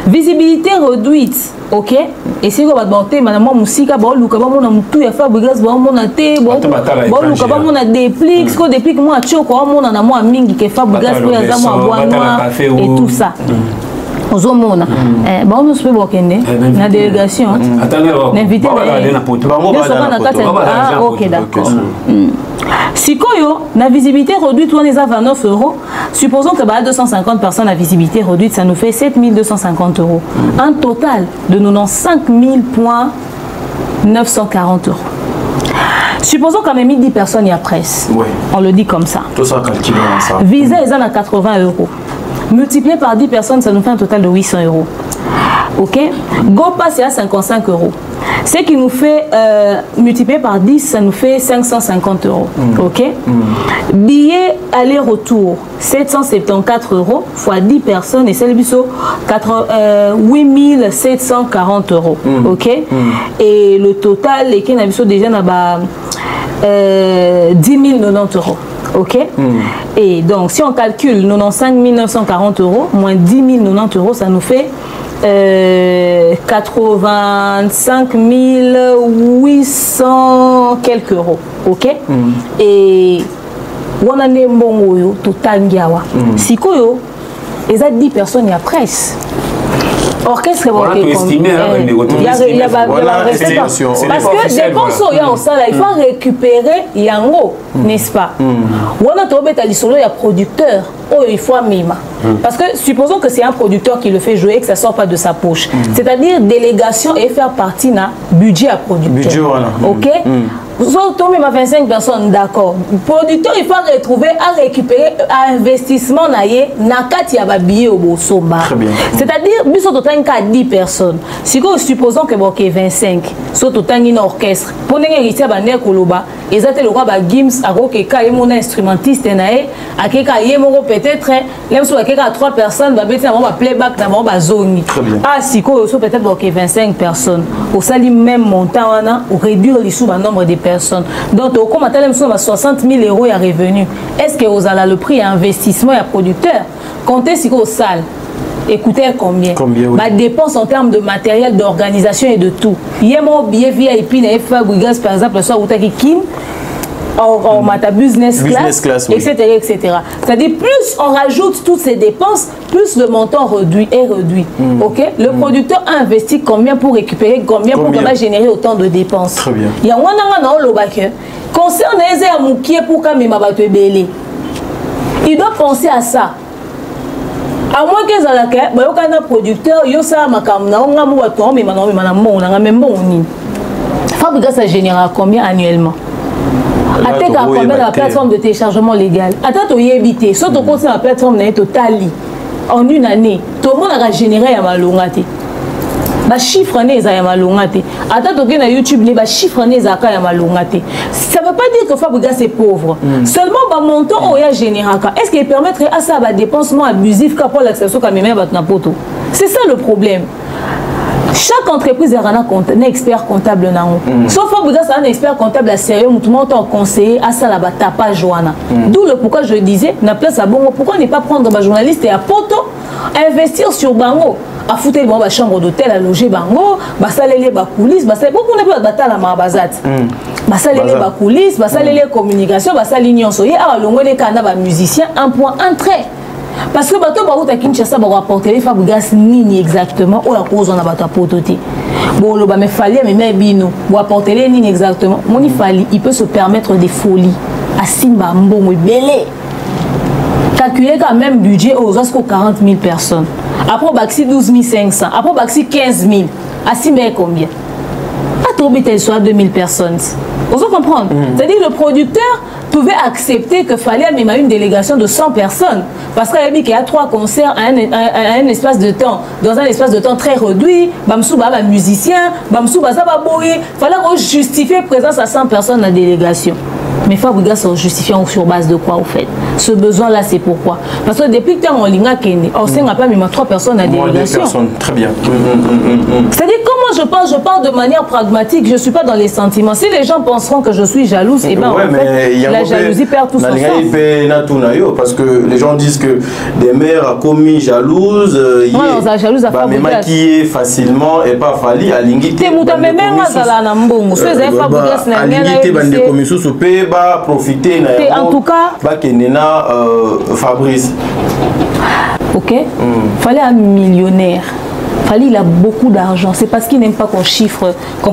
Visibilité réduite, ok? Et si vous avez madame musique, bon Luka, bon on a tout ya Fabregas, bon on a té, bon Luka, bon on a déplique, ko déplique moi à Tchoko, on a moi mingi que Fabregas pour ya moi bois noir et tout ça. Ozomona bon on se peut bokende na délégation n'inviter OK d'accord. Sikoyo, la visibilité réduite, on est à 29 €. Supposons que 250 personnes à visibilité réduite, ça nous fait 7 250 €. Un total de 95 940 €. Supposons quand même 10 personnes, il y a presse. Ouais. On le dit comme ça. Tout ça calculé ça. Visa, ils en a 80 €. Multiplié par 10 personnes, ça nous fait un total de 800 €. Ok? GoPass, c'est à 55 €. Ce qui nous fait, multiplié par 10, ça nous fait 550 €. Ok? Billet aller-retour, 774 € fois 10 personnes et celle biso 8 740 €. Ok? Et le total, les qui sont déjà 10 090 €. Ok? Et donc, si on calcule 95 940 € moins 10 090 €, ça nous fait 85 800 quelques euros. Ok? Et on a des bons tout tangiawa. Si koyo, ils ont 10 personnes, il y a presse. Orchestre, il y a parce que dépenses il faut récupérer Yango, n'est-ce pas? On a trouvé il y a producteur, il faut mima. Parce que supposons que c'est un producteur qui le fait jouer et que ça ne sort pas de sa poche. C'est-à-dire délégation et faire partie d'un budget à producteur. Budget, voilà. Ok? Tomber ma 25 personnes, d'accord. Producteur, il faut retrouver à récupérer un investissement nakati ya babillet au Bosomba. C'est-à-dire, biso totangi ka 10 personnes. Si nous supposons que bon 25, so totangi na orchestre. Pour n'enga héritier bané koloba, ezate le roi ba Gims a ko ka ye mon instrumentiste nae, akeka ye moko peut-être, même so akeka 3 personnes, ba beti na ba playback na ba zoni. Ah si ko so peut-être bon 25 personnes. Au sali même montant wana, ou réduire les sous nombre de personnes. Donc, au compte, 60 000 € à revenu. Est-ce que vous avez le prix à investissement et à producteur? Comptez si vous salle. Écoutez combien? Oui. Ma dépense en termes de matériel, d'organisation et de tout. Il y a mon billet VIP, Fabregas, par exemple, soit Outaki Kim, en business class, oui. etc. C'est-à-dire, plus on rajoute toutes ces dépenses, plus le montant est réduit. Ok? Le producteur a investi combien pour récupérer combien pour qu'on va générer autant de dépenses. Très bien. Il y a un concerne les amoukies pour qu'on belé. Il doit penser à ça. À moins que ça un producteur, il y a Fabregas, ça génère combien annuellement? Attends, combien la plateforme de téléchargement légal? Attends, tu y éviter. Soit tu continues la plateforme totale en une année, tout le monde a généré à malongate. Ba chiffre né za ya malongate. Attends, tu na YouTube les ba chiffre né za ka ya malongate. Ça veut pas dire que Fabregas est pauvre. Seulement ba montant oya généraka. Est-ce qu'il permettrait à ça ba dépensement abusif pour l'accession quand même ba na poto? C'est ça le problème. Chaque entreprise a un expert comptable. Sauf Fabregas a un expert comptable à sérieux, tout le monde en conseiller à ça la tapage joana. D'où le pourquoi je disais, na place à Bongo, pourquoi ne pas prendre un journaliste et à poto, investir sur Bango, à foutre la chambre d'hôtel, à loger Bango, basaler les coulisses, beaucoup n'a pas de la marbazat. Basaler les coulisses, basaler les communications, basaler l'union soyez à l'ongole les canards musiciens, un point entrée. Parce que bateau barouta Kinshasa va rapporter les Fabregas nini exactement ou la cause on a bateau pototé. Bon le mais fallait mais bino ou apporter les nini exactement. Mon il peut se permettre des folies à Simba mbongo belé. Calculer quand même budget aux 40 000 personnes. Après baxi 12 500, après baxi 15 000. À Simba combien? À tomber tel soit 2000 personnes. Vous comprenez? C'est-à-dire le producteur pouvait accepter qu'il fallait même une délégation de 100 personnes. Parce qu'il y a 3 concerts à un espace de temps, dans un espace de temps très réduit. Bamsou ba musicien, Bamsou ba bourré. Il fallait justifier présence à 100 personnes dans la délégation. Mais Fabregas se justifie sur base de quoi, au fait? Ce besoin-là, c'est pourquoi? Parce que depuis que tu as en ligne, on n'a pas même 3 personnes à la délégation. Très bien. C'est-à-dire, comment je parle de manière pragmatique, je ne suis pas dans les sentiments. Si les gens penseront que je suis jalouse, eh ben, ouais, en fait, la jalousie perd tout son sens. Parce que les gens disent que des mères a commis jalouse, mais maquillée facilement et pas falli à l'ingité. En tout cas, Fabrice. Ok, fallait un millionnaire. Fallait, il a beaucoup d'argent. C'est parce qu'il n'aime pas qu'on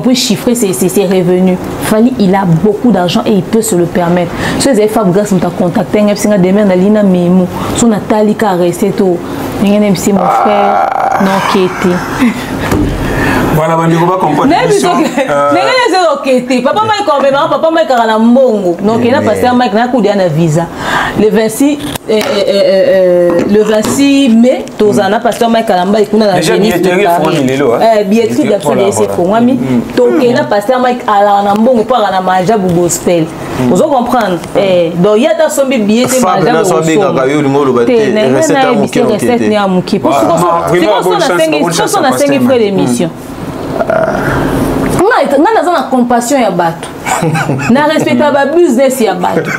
puisse chiffrer ses revenus. Fallait, il a beaucoup d'argent et il peut se le permettre. Si vous avez fait un contact, vous avez des mains dans Memo, si vous avez resté tout, vous avez mon frère, non, qui était. Voilà, on va comprendre. Papa m'a papa m'a un mbongo. Donc il a passé un mec n'a un visa. Le 26 mai, tous en a passé un mec à l'amba et qu'on a la billetterie c'est pour moi. Donc il a passé un mec à la mbongo pour la manger pour gospel. Vous comprenez? Donc il y a des sommes billets de manger on a compassion ya bato na respecte ba business ya bato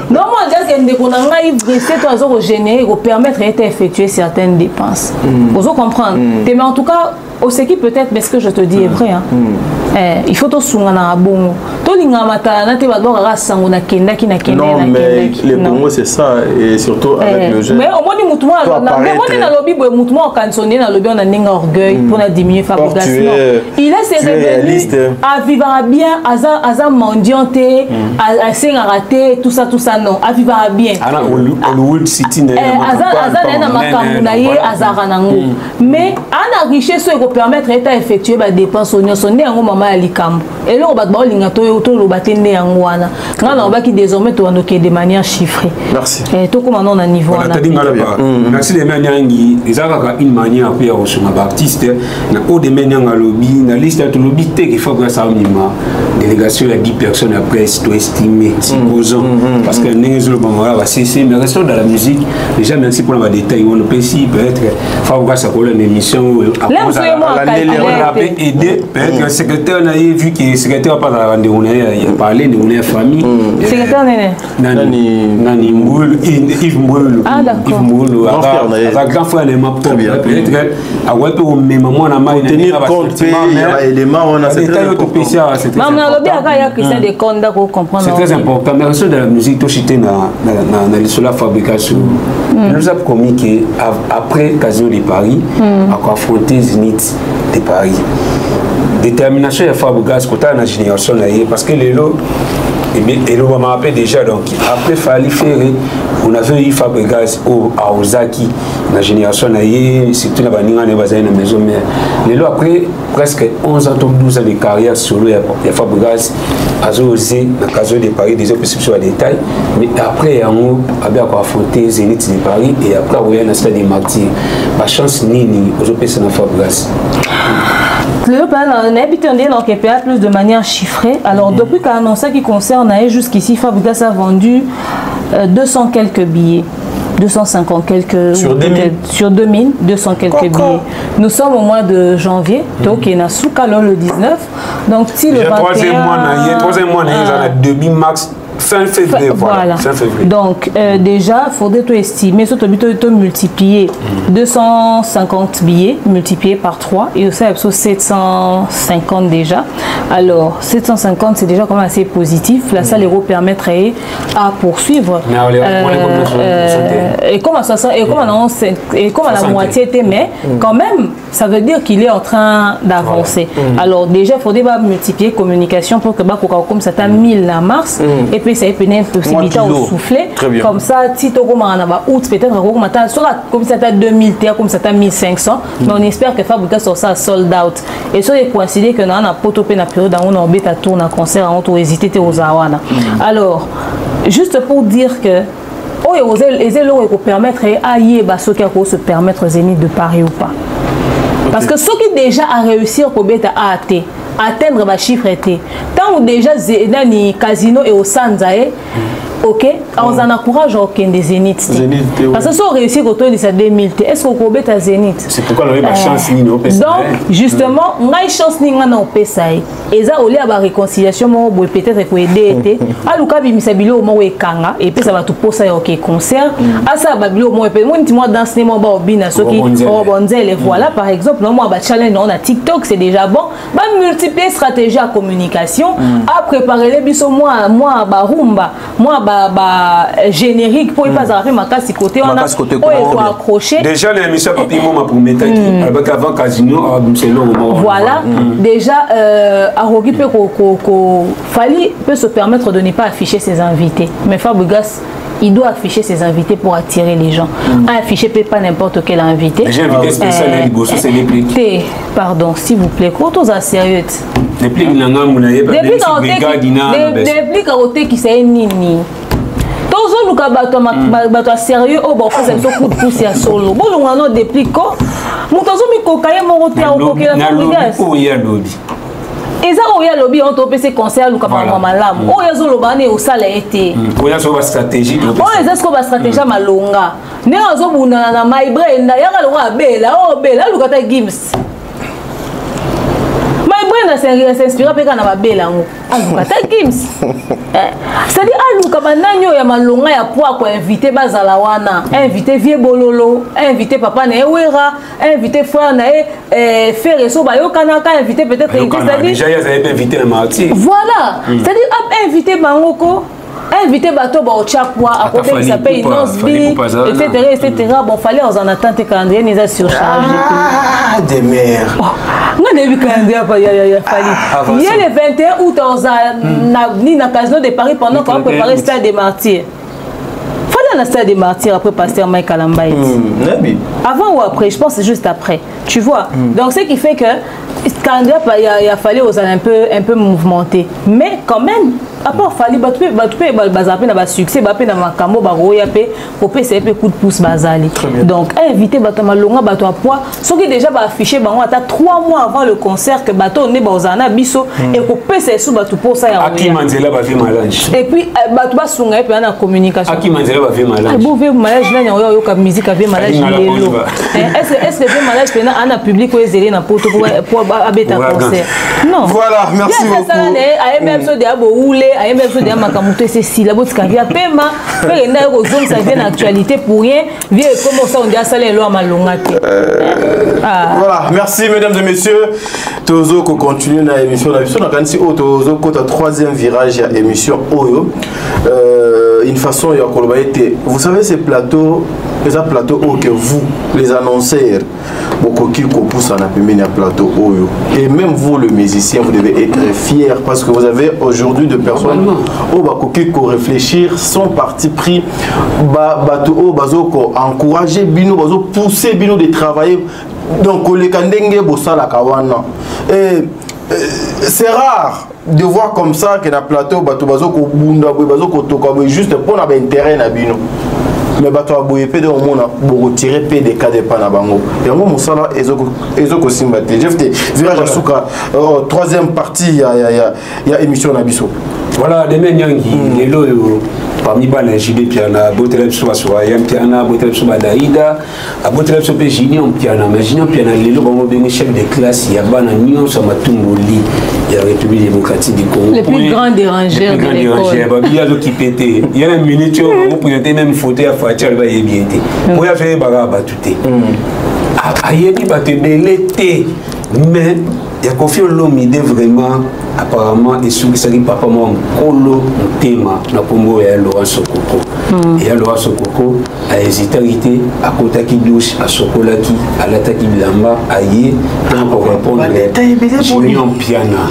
non moi dire que ndeko na ngai c'est toi zo générer pour permettre d'effectuer certaines dépenses vous comprendre mais en tout cas au ce qui peut-être mais ce que je te dis est vrai hein. Il faut tout songer na bon to linga mata na te ba do ra sango na kenda ki na kenda non mais le Congo c'est ça et surtout avec le jeune mais au moins ni mutumo na mais moi na lobby boy mutumo kansonné na lobby on a ninga orgueil pour na diminuer fabrication il a ses revenus à vivre bien à mendianté à senga raté tout ça non à vivre bien ana Hollywood City na makambu na ye azara nango mais ana richesse ko permettre d'état effectuer ba dépenses on sonné yango mama ya likambo et là on va ba linga to lo batende yango wana ngana on va qui désormais to anoké de manière chiffrée merci et to comme on a niveau on a merci les maniangi les avaka une manière pour recevoir artiste na o de manianga lobby na liste de lobby te qu'il faut que ça minima délégation la 10 personnes après to estimer supposons parce que n'engelo bamara va cesser mais restons dans la musique déjà merci pour les détails on peut si peut-être faut voir ça pour une émission on a aider peut-être le secrétaire n'a vu que le secrétaire pas dans on a parlé de on famille secrétaire nani Mboul Yves Mboul Yves Mboul avec grand frère ma peut-être à ouais pour même moi na mai tenir compte élément on a c'est très spécial c'est très important mais reste de la musique tout chité sur la fabrication nous a promis que après Casino de Paris à affronter Zénith de Paris détermination de Fabregas côté la génération parce que les lots et le m'a appelé déjà donc après fallait faire on avait eu Fabregas à Ozaki la génération surtout la baninga ne bazai na maison mais les lots après presque 11 ans 12 ans de carrière solo il y a Fabregas a osé na Casino de Paris des options sur détail mais après on a affronté Zénith de Paris et après on a un stade de martyr ma chance nini aux options na Fabregas. Le plan on a habité dans KPA plus de manière chiffrée. Alors depuis qu'a annoncé qui concerne jusqu'ici Fabregas a vendu 200 quelques billets. 250 quelques sur 2000 200 quelques billets. Nous sommes au mois de janvier donc il y a Souka le 19 donc si le 21 troisième mois il y a 2000 max fin février voilà. Fin février. Donc déjà il faudrait tout estimer surtout multiplier 250 billets multiplié par 3 et aussi 750 déjà. Alors 750 c'est déjà quand même assez positif. La salle euro permettrait à poursuivre et comme à la moitié était mais quand même ça veut dire qu'il est en train d'avancer. Alors déjà il faudrait multiplier communication pour que comme ça 1000 en mars et puis ça a une possibilité de souffler comme ça si tu as août peut-être comme ça tu 2000 comme ça tu 1500 mais on espère que Fabregas sur ça sold out et ça est coïncidé que nous avons potopé la période où on a tourné un concert on a hésité aux awana alors juste pour dire que les élèves pour permettre à ceux qui se permettre Zénith de Paris ou pas parce que ceux qui déjà a réussi à atteindre ma chiffre était tant déjà ni Casino et au Sanzae ok, on en encourage aucun des Zénith. Parce que si on réussit au tour de 2000, est-ce qu'on peut être à Zénith? C'est pourquoi on a eu la chance ni donc, justement, on a une chance ni on peut ça. Et ça, au lieu de la réconciliation, on peut peut-être aider. À l'ouka bimisabilo au moins kanga et puis ça va tout poser au concert. À ça, babilo au moins peut moi dans ce moment ba obina soki robonzel. Voilà par exemple, moi ba challenge on a TikTok, c'est déjà bon. Ba multiplier stratégie à communication, à préparer les biso moi ba rumba, moi générique pour pas arriver ma casse côté on a accroché. Déjà l'émission papi moi pour mettre avec avant casino voilà déjà Arogi peut Fali peut se permettre de ne pas afficher ses invités mais Fabregas il doit afficher ses invités pour attirer les gens. Afficher peut pas n'importe quel invité. J'ai invité spécial c'est les pliques. Pardon, s'il vous plaît, quand on a sérieux. Les pliques n'anga mounaye pas des pliques à côté qui c'est nini. Tozo luka bato sérieux au bon fait un coup de pouce à solo. Bon on a des pliques ko. Mutozo mi kokaye mo roté au kokela Fabregas. Et ça, on y a lobby, on topé ces concerts, nous capable malam. On y a zo lobane au sale été. On y a zo stratégie. On y a zo stratégie malonga. Ne a zo buna na my brain na yaka lo bela, oh bela, lukata Gims. My brain s'inspire pe kana bela ngo. Lukata Gims. C'est-à-dire aluka bananyo ya malonga ya poa ko inviter bazala wana, inviter vieux bololo, inviter papa na ewera, inviter frère na faire so ba yo kanaka inviter peut-être c'est-à-dire déjà ils avaient invité le martyr. Voilà, c'est-à-dire inviter bangoko, inviter bateau ba ochakwa à côté qui s'appelle Inosbi etc. Bon fallait en attente calendrier ni ça surchargé. Ah des mères. On a vu calendrier ya fallait. Il y a le 21 août na casino de Paris pendant qu'on préparait le stade des martyrs. Fallait le stade des martyrs après pasteur Mike Kalambaït. Avant ou après, je pense que c'est juste après. Tu vois. Donc ce qui fait que calendrier il a fallu aux un peu mouvementé. Mais quand même à part fallait battre bazapé na ba succès bapé na makambo ba roya pe popé c'est peu coup de pouce bazali. Donc inviter bato malonga bato à poids ce qui déjà ba afficher bango ata 3 mois avant le concert que bato ne ba ozana biso et popé c'est sous bato pour ça ya. Aki Manzela ba fait malage. Et puis bato ba sunga pe na communication. Aki Manzela ba fait malage. Bon fait malage là yo ka musique a fait malage lelo. Est-ce que fait malage pe na ana public ou ezeli na poto pour abeta concert. Non. Voilà, merci beaucoup. Ça a même so de abo oule a même chose de makamuto c'est si la botte kavia pema fait na ko zone ça vient actualité pour rien vieux comment ça on dit ça les lois malongate. Voilà, merci mesdames et messieurs. Tozo ko continue na émission na biso na kanisi o tozo ko ta troisième virage ya émission oyo. Une façon ya ko été vous savez ces plateaux que vous les annonceurs beaucoup qui poussent en appeler un plateau oyo et même vous le musicien vous devez être fier parce que vous avez aujourd'hui de personnes au bakoki ko réfléchir son parti pris bato o bazoko encourager bino bazo pousser bino de travailler donc les kandenge bosala kawana et c'est rare de voir comme ça que na plateau bato bazoko bunda bazoko toka juste pour na intérêt na bino. Mais bato a boye pe de omona bo tirer pe de cas de panabango et moi musala ezoko simbate j'ai fait virage asuka troisième partie ya émission na biso voilà les menyangi lelo parmi bana JB piana botelem so aswa yam piana botelem so badaida a botelem so pe junior piana mais junior piana lelo bango bengi chef de classe ya bana nyon so matumboli ya République démocratique du Congo le plus grand dérangeur de l'école il y a le qui pétait il y a une minute on présenter même photo à Fatia va y bien été pour y faire baga batuté ayebi batebelete mais il y a confié l'homme idée vraiment apparemment et sous qui papa moi kolo tema na Congo ya Laurent Sokoko et Laurent Sokoko a hésité à côté qui douche à Sokolaki à l'attaque Bilamba aïe pour répondre Junior Piana.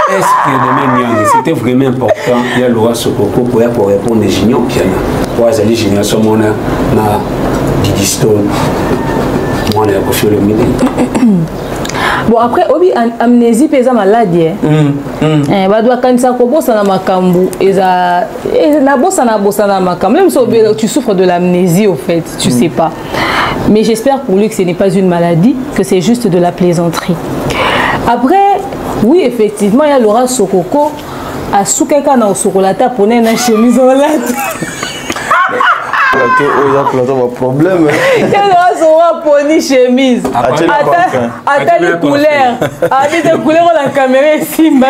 Est-ce que c'était vraiment important il y a Laurent Sokoko pour répondre Junior Piana pour aller génération mona na Didistone moi on a confié le midi. Bon après obi amnésie pesa maladie ba doit kanisa ko bossa na makambu eza na bossa na makambu même si tu souffres de l'amnésie au fait tu sais pas mais j'espère pour lui que ce n'est pas une maladie que c'est juste de la plaisanterie. Après oui effectivement il y a Laurent Sokoko asukaka na osokolata pone na chemise olata plateau problème on poni chemise attends couleur avec couleur la caméra simba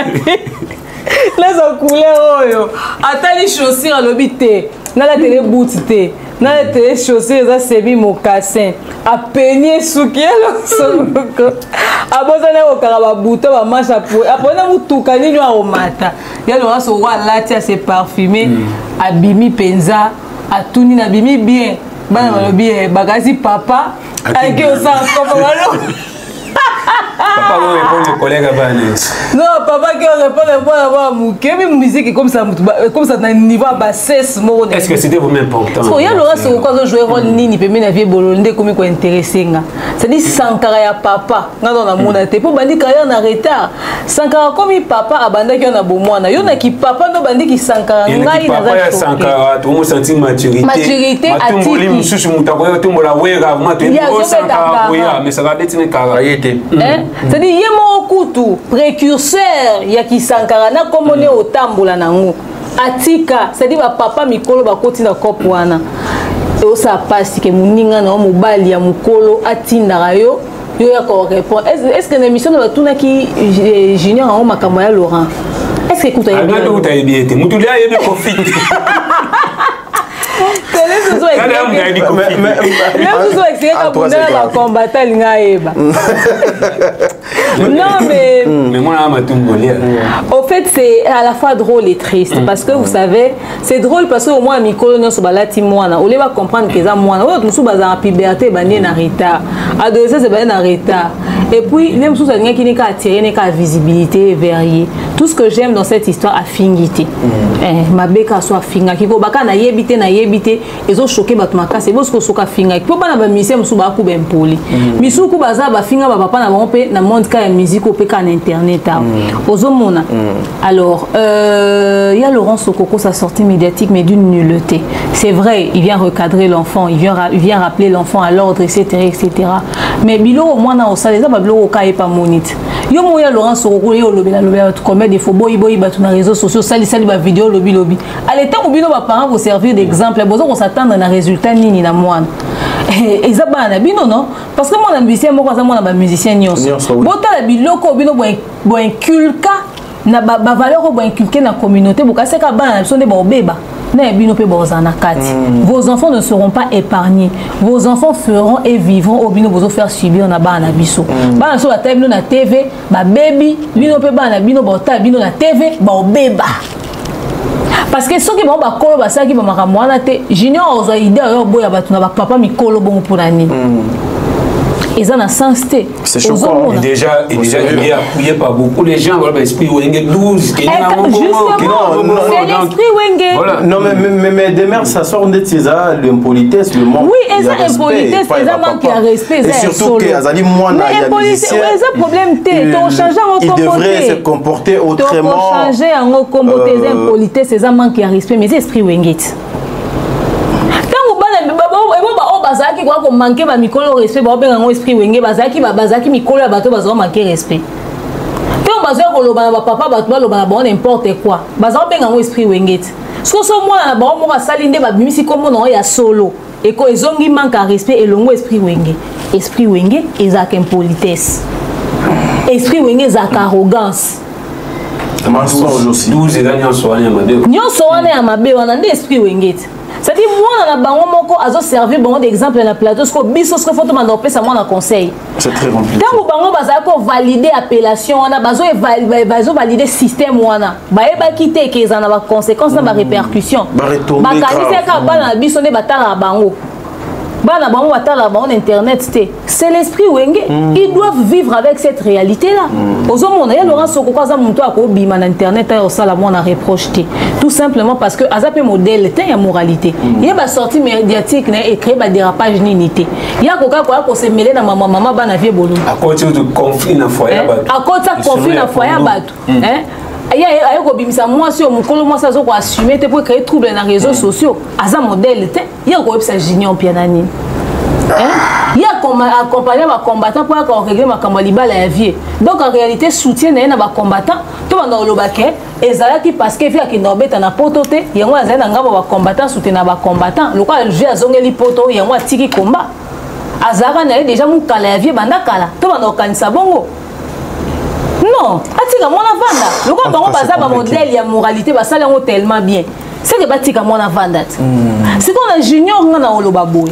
les couleurs oyo attends les chaussures lobité na la télé boot té na la télé chaussures ça c'est bi mocassin a peigner souki lo abozana okara ba bouton ba manche apona mutuka nini wa omata ya lo so wa lati a se parfumé abimi penza atuni na bimi bien bana balobi bagazi papa avec ça comme balo papa va répondre aux collègues à non papa qui répond à moi musique comme ça dans niveau bas 16 mots est-ce que c'était vraiment important so ya Laura so quoi jouer rôle nini pe na vie bolonde comme ko intéressé nga c'est dit Sankara ya papa nga dans la monde te pour bandi carrière na retard Sankara comme papa abanda ki na bomwana yo na ki papa no bandi ki Sankara ngai na za Sankara tout mo senti maturité atiki mususu mutako to mola wera ma te Sankara boya mais ça va être une carrière c'est-à-dire yemo kutu précurseur ya ki Sankara na komone otambola nango atika c'est-à-dire ba papa mikolo ba koti na kopo wana et osa passe que muninga na mobali ya mukolo atinda rayo yo ya ko répondre est-ce que l'émission de tuna ki junior en makambo ya Laurent est-ce que écoute ya bien mutulia yebe profite non mais au fait c'est à la fois drôle et triste parce que vous savez c'est drôle parce que au moins mikolo nyoso balati mwana on va comprendre que ça mwana o musu baza en puberté bani na retard adolescence c'est bani na retard et puis même sous ça qui n'est qu'à attirer n'est qu'à visibilité variée tout ce que j'aime dans cette histoire affinité ma beka soit finga qui ko baka na yebité ils ont choqué batumaka c'est parce que soka finga ko bana ba musicien musu ba ku ben poli misuku baza ba finga ba papa na ba pe na monde ka ya musique pe ka na internet ozomona alors il y a Laurent Sokoko sa sortie médiatique mais d'une nullité c'est vrai il vient recadrer l'enfant il vient rappeler l'enfant à l'ordre etc mais bilo au moins na osala ça ba bilo ka e pas monite yo mo ya Laurent Sokoko yo lobela comme des faux boy batu na réseaux sociaux sali ba vidéo lobby à l'état où bino ba parents pour servir d'exemple besoin qu'on s'attendre à un résultat nini na moi et ça bana bino non parce que moi musicien moi ça moi na musicien nyonso bota la biloko bino bo inculka na ba valeur bo inculquer na communauté bo ka seka bana so de bo beba na bino pe bo zana kati vos enfants ne seront pas épargnés vos enfants feront et vivront au bino bozo faire subir na bana biso bana so la table na TV ba baby bino pe bana bino bo ta bino na TV ba beba parce que ceux qui vont ba kolo ba ça qui ba makamwana te junior ozo idée yo boya batu na ba papa mikolo bon pour nani ils ont un sens té c'est choquant et déjà il est appuyé par beaucoup de gens voilà l'esprit Wenge 12 qui c'est l'esprit Wenge non mais demain ça sort de ça l'impolitesse le monde oui et ça impolitesse c'est ça manque de respect et surtout que azali mwana ya musicien mais ça problème té to changer en comporter il devrait se comporter autrement to changer en comporter impolitesse c'est ça manque de respect mais c'est esprit Wenge bazaki kwa ko manquer ba mikolo respect ba benga ngo esprit Wenge bazaki mikolo ya bato bazo manquer respect te on bazo ko loba ba papa bato ba loba ba n'importe quoi bazo benga ngo esprit Wenge so moi na ba mo ka salinde ba bimisi comme non ya solo et ko ezongi manque à respect et longo esprit Wenge ezak impolitesse esprit Wenge ezak arrogance mensonge aussi 12 nyonso wana ya mabe wana nde esprit Wenge c'est-à-dire moi na bango moko azo servir bango d'exemple na plateau ce que biso ce photo manda opesa moi na conseil c'est très compliqué tant bango bazaka ko valider appellation wana bazo valider système wana ba quitter que ça na ba conséquences na ba répercussions ba kanisa ka bana biso ne batala bango bana bango batala bango internet c'est l'esprit Wenge ils doivent vivre avec cette réalité là ozomona ya Laurent Sokoko za muntu akobima na internet ya osala mona reproche tout simplement parce que azape modèle te ya moralité il ba sortie médiatique na et créer ba dérapage ninité ya koka ko se mêler na mama bana vie bolo à cause de conflit na foyer bato à cause de conflit na foyer bato ayo ko bimisa moi si omukolo moi ça zo ko assumer te pour créer trouble na réseaux sociaux aza modèle te ya ko epsa junior pianani Il a accompagné les combattants pour régler ma cambalibala la vie. Donc en réalité, soutien les combattants. Tout le monde et Zalaki parce que via qui n'obéit à potote, il y a un combattant soutien les combattants. Le quoi je a zongé les potos, il y a un tiki combat. Azara n'a déjà mon calavier bandakala. Tout le monde organise bongo. Non, atika mon avanda. Le quoi on va faire un modèle de moralité, ça l'est tellement bien. C'est que batika mon avanda. C'est qu'on a junior on a olobabo.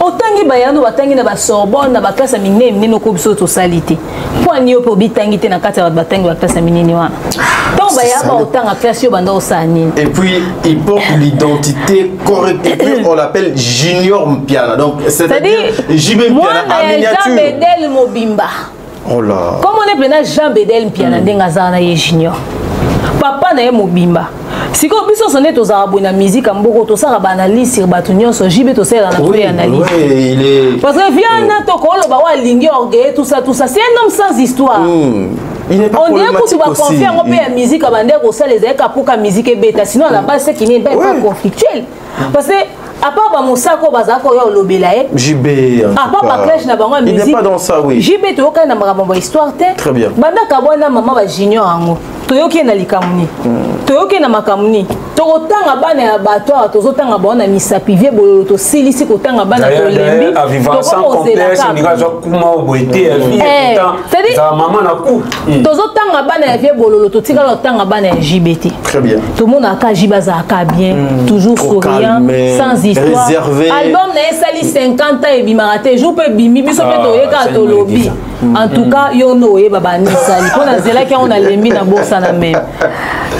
Otangi bayano batangi na ba Sorbonne na ba classe minene no ko biso to salité. Pour ni opo bitangi te na kati ya batangi ba classe minene wana. Donc bayaba otanga classe yo banda osani. Et puis il porte l'identité correcte. On l'appelle Junior Mpiana. Donc c'est-à-dire JB Mpiana en miniature. Jean Bedel Mobimba. Oh là. Comme on est plein Jean Bedel Mpiana ndenga zana ye junior. Papa na ye Mobimba. Si vous avez des musique, vous avez des analyses sur les gens, vous avez des analyses. Parce que tout ça, c'est un homme sans histoire. Il n'est pas problématique aussi. On dirait que la musique, la musique est bêta. Sinon, à la base, c'est qu'il n'est pas conflictuel. Parce que, à part Moussako, JB, il n'est pas dans ça, oui. JB, tu as une histoire. Très bien. Maman va junior. Toyoki na likamuni toyoki na makamuni tokotanga bana ya batoire tozotanga bana misapi vie bololo to silisi kotanga bana to lembi sans complexe nikaza kuma oboité vie ça maman na coup tozotanga bana ya vie bololo to tika lotanga bana ya JBT. Très bien. Tout le monde a ka jibaza ka bien toujours souriant sans histoire réservé. Album na sali 50 ans et bimarate jour pe bimi biso pe toyeka to lobby. En tout cas yo no e baba ni sali pona zela ki on a lembi na bossa na même.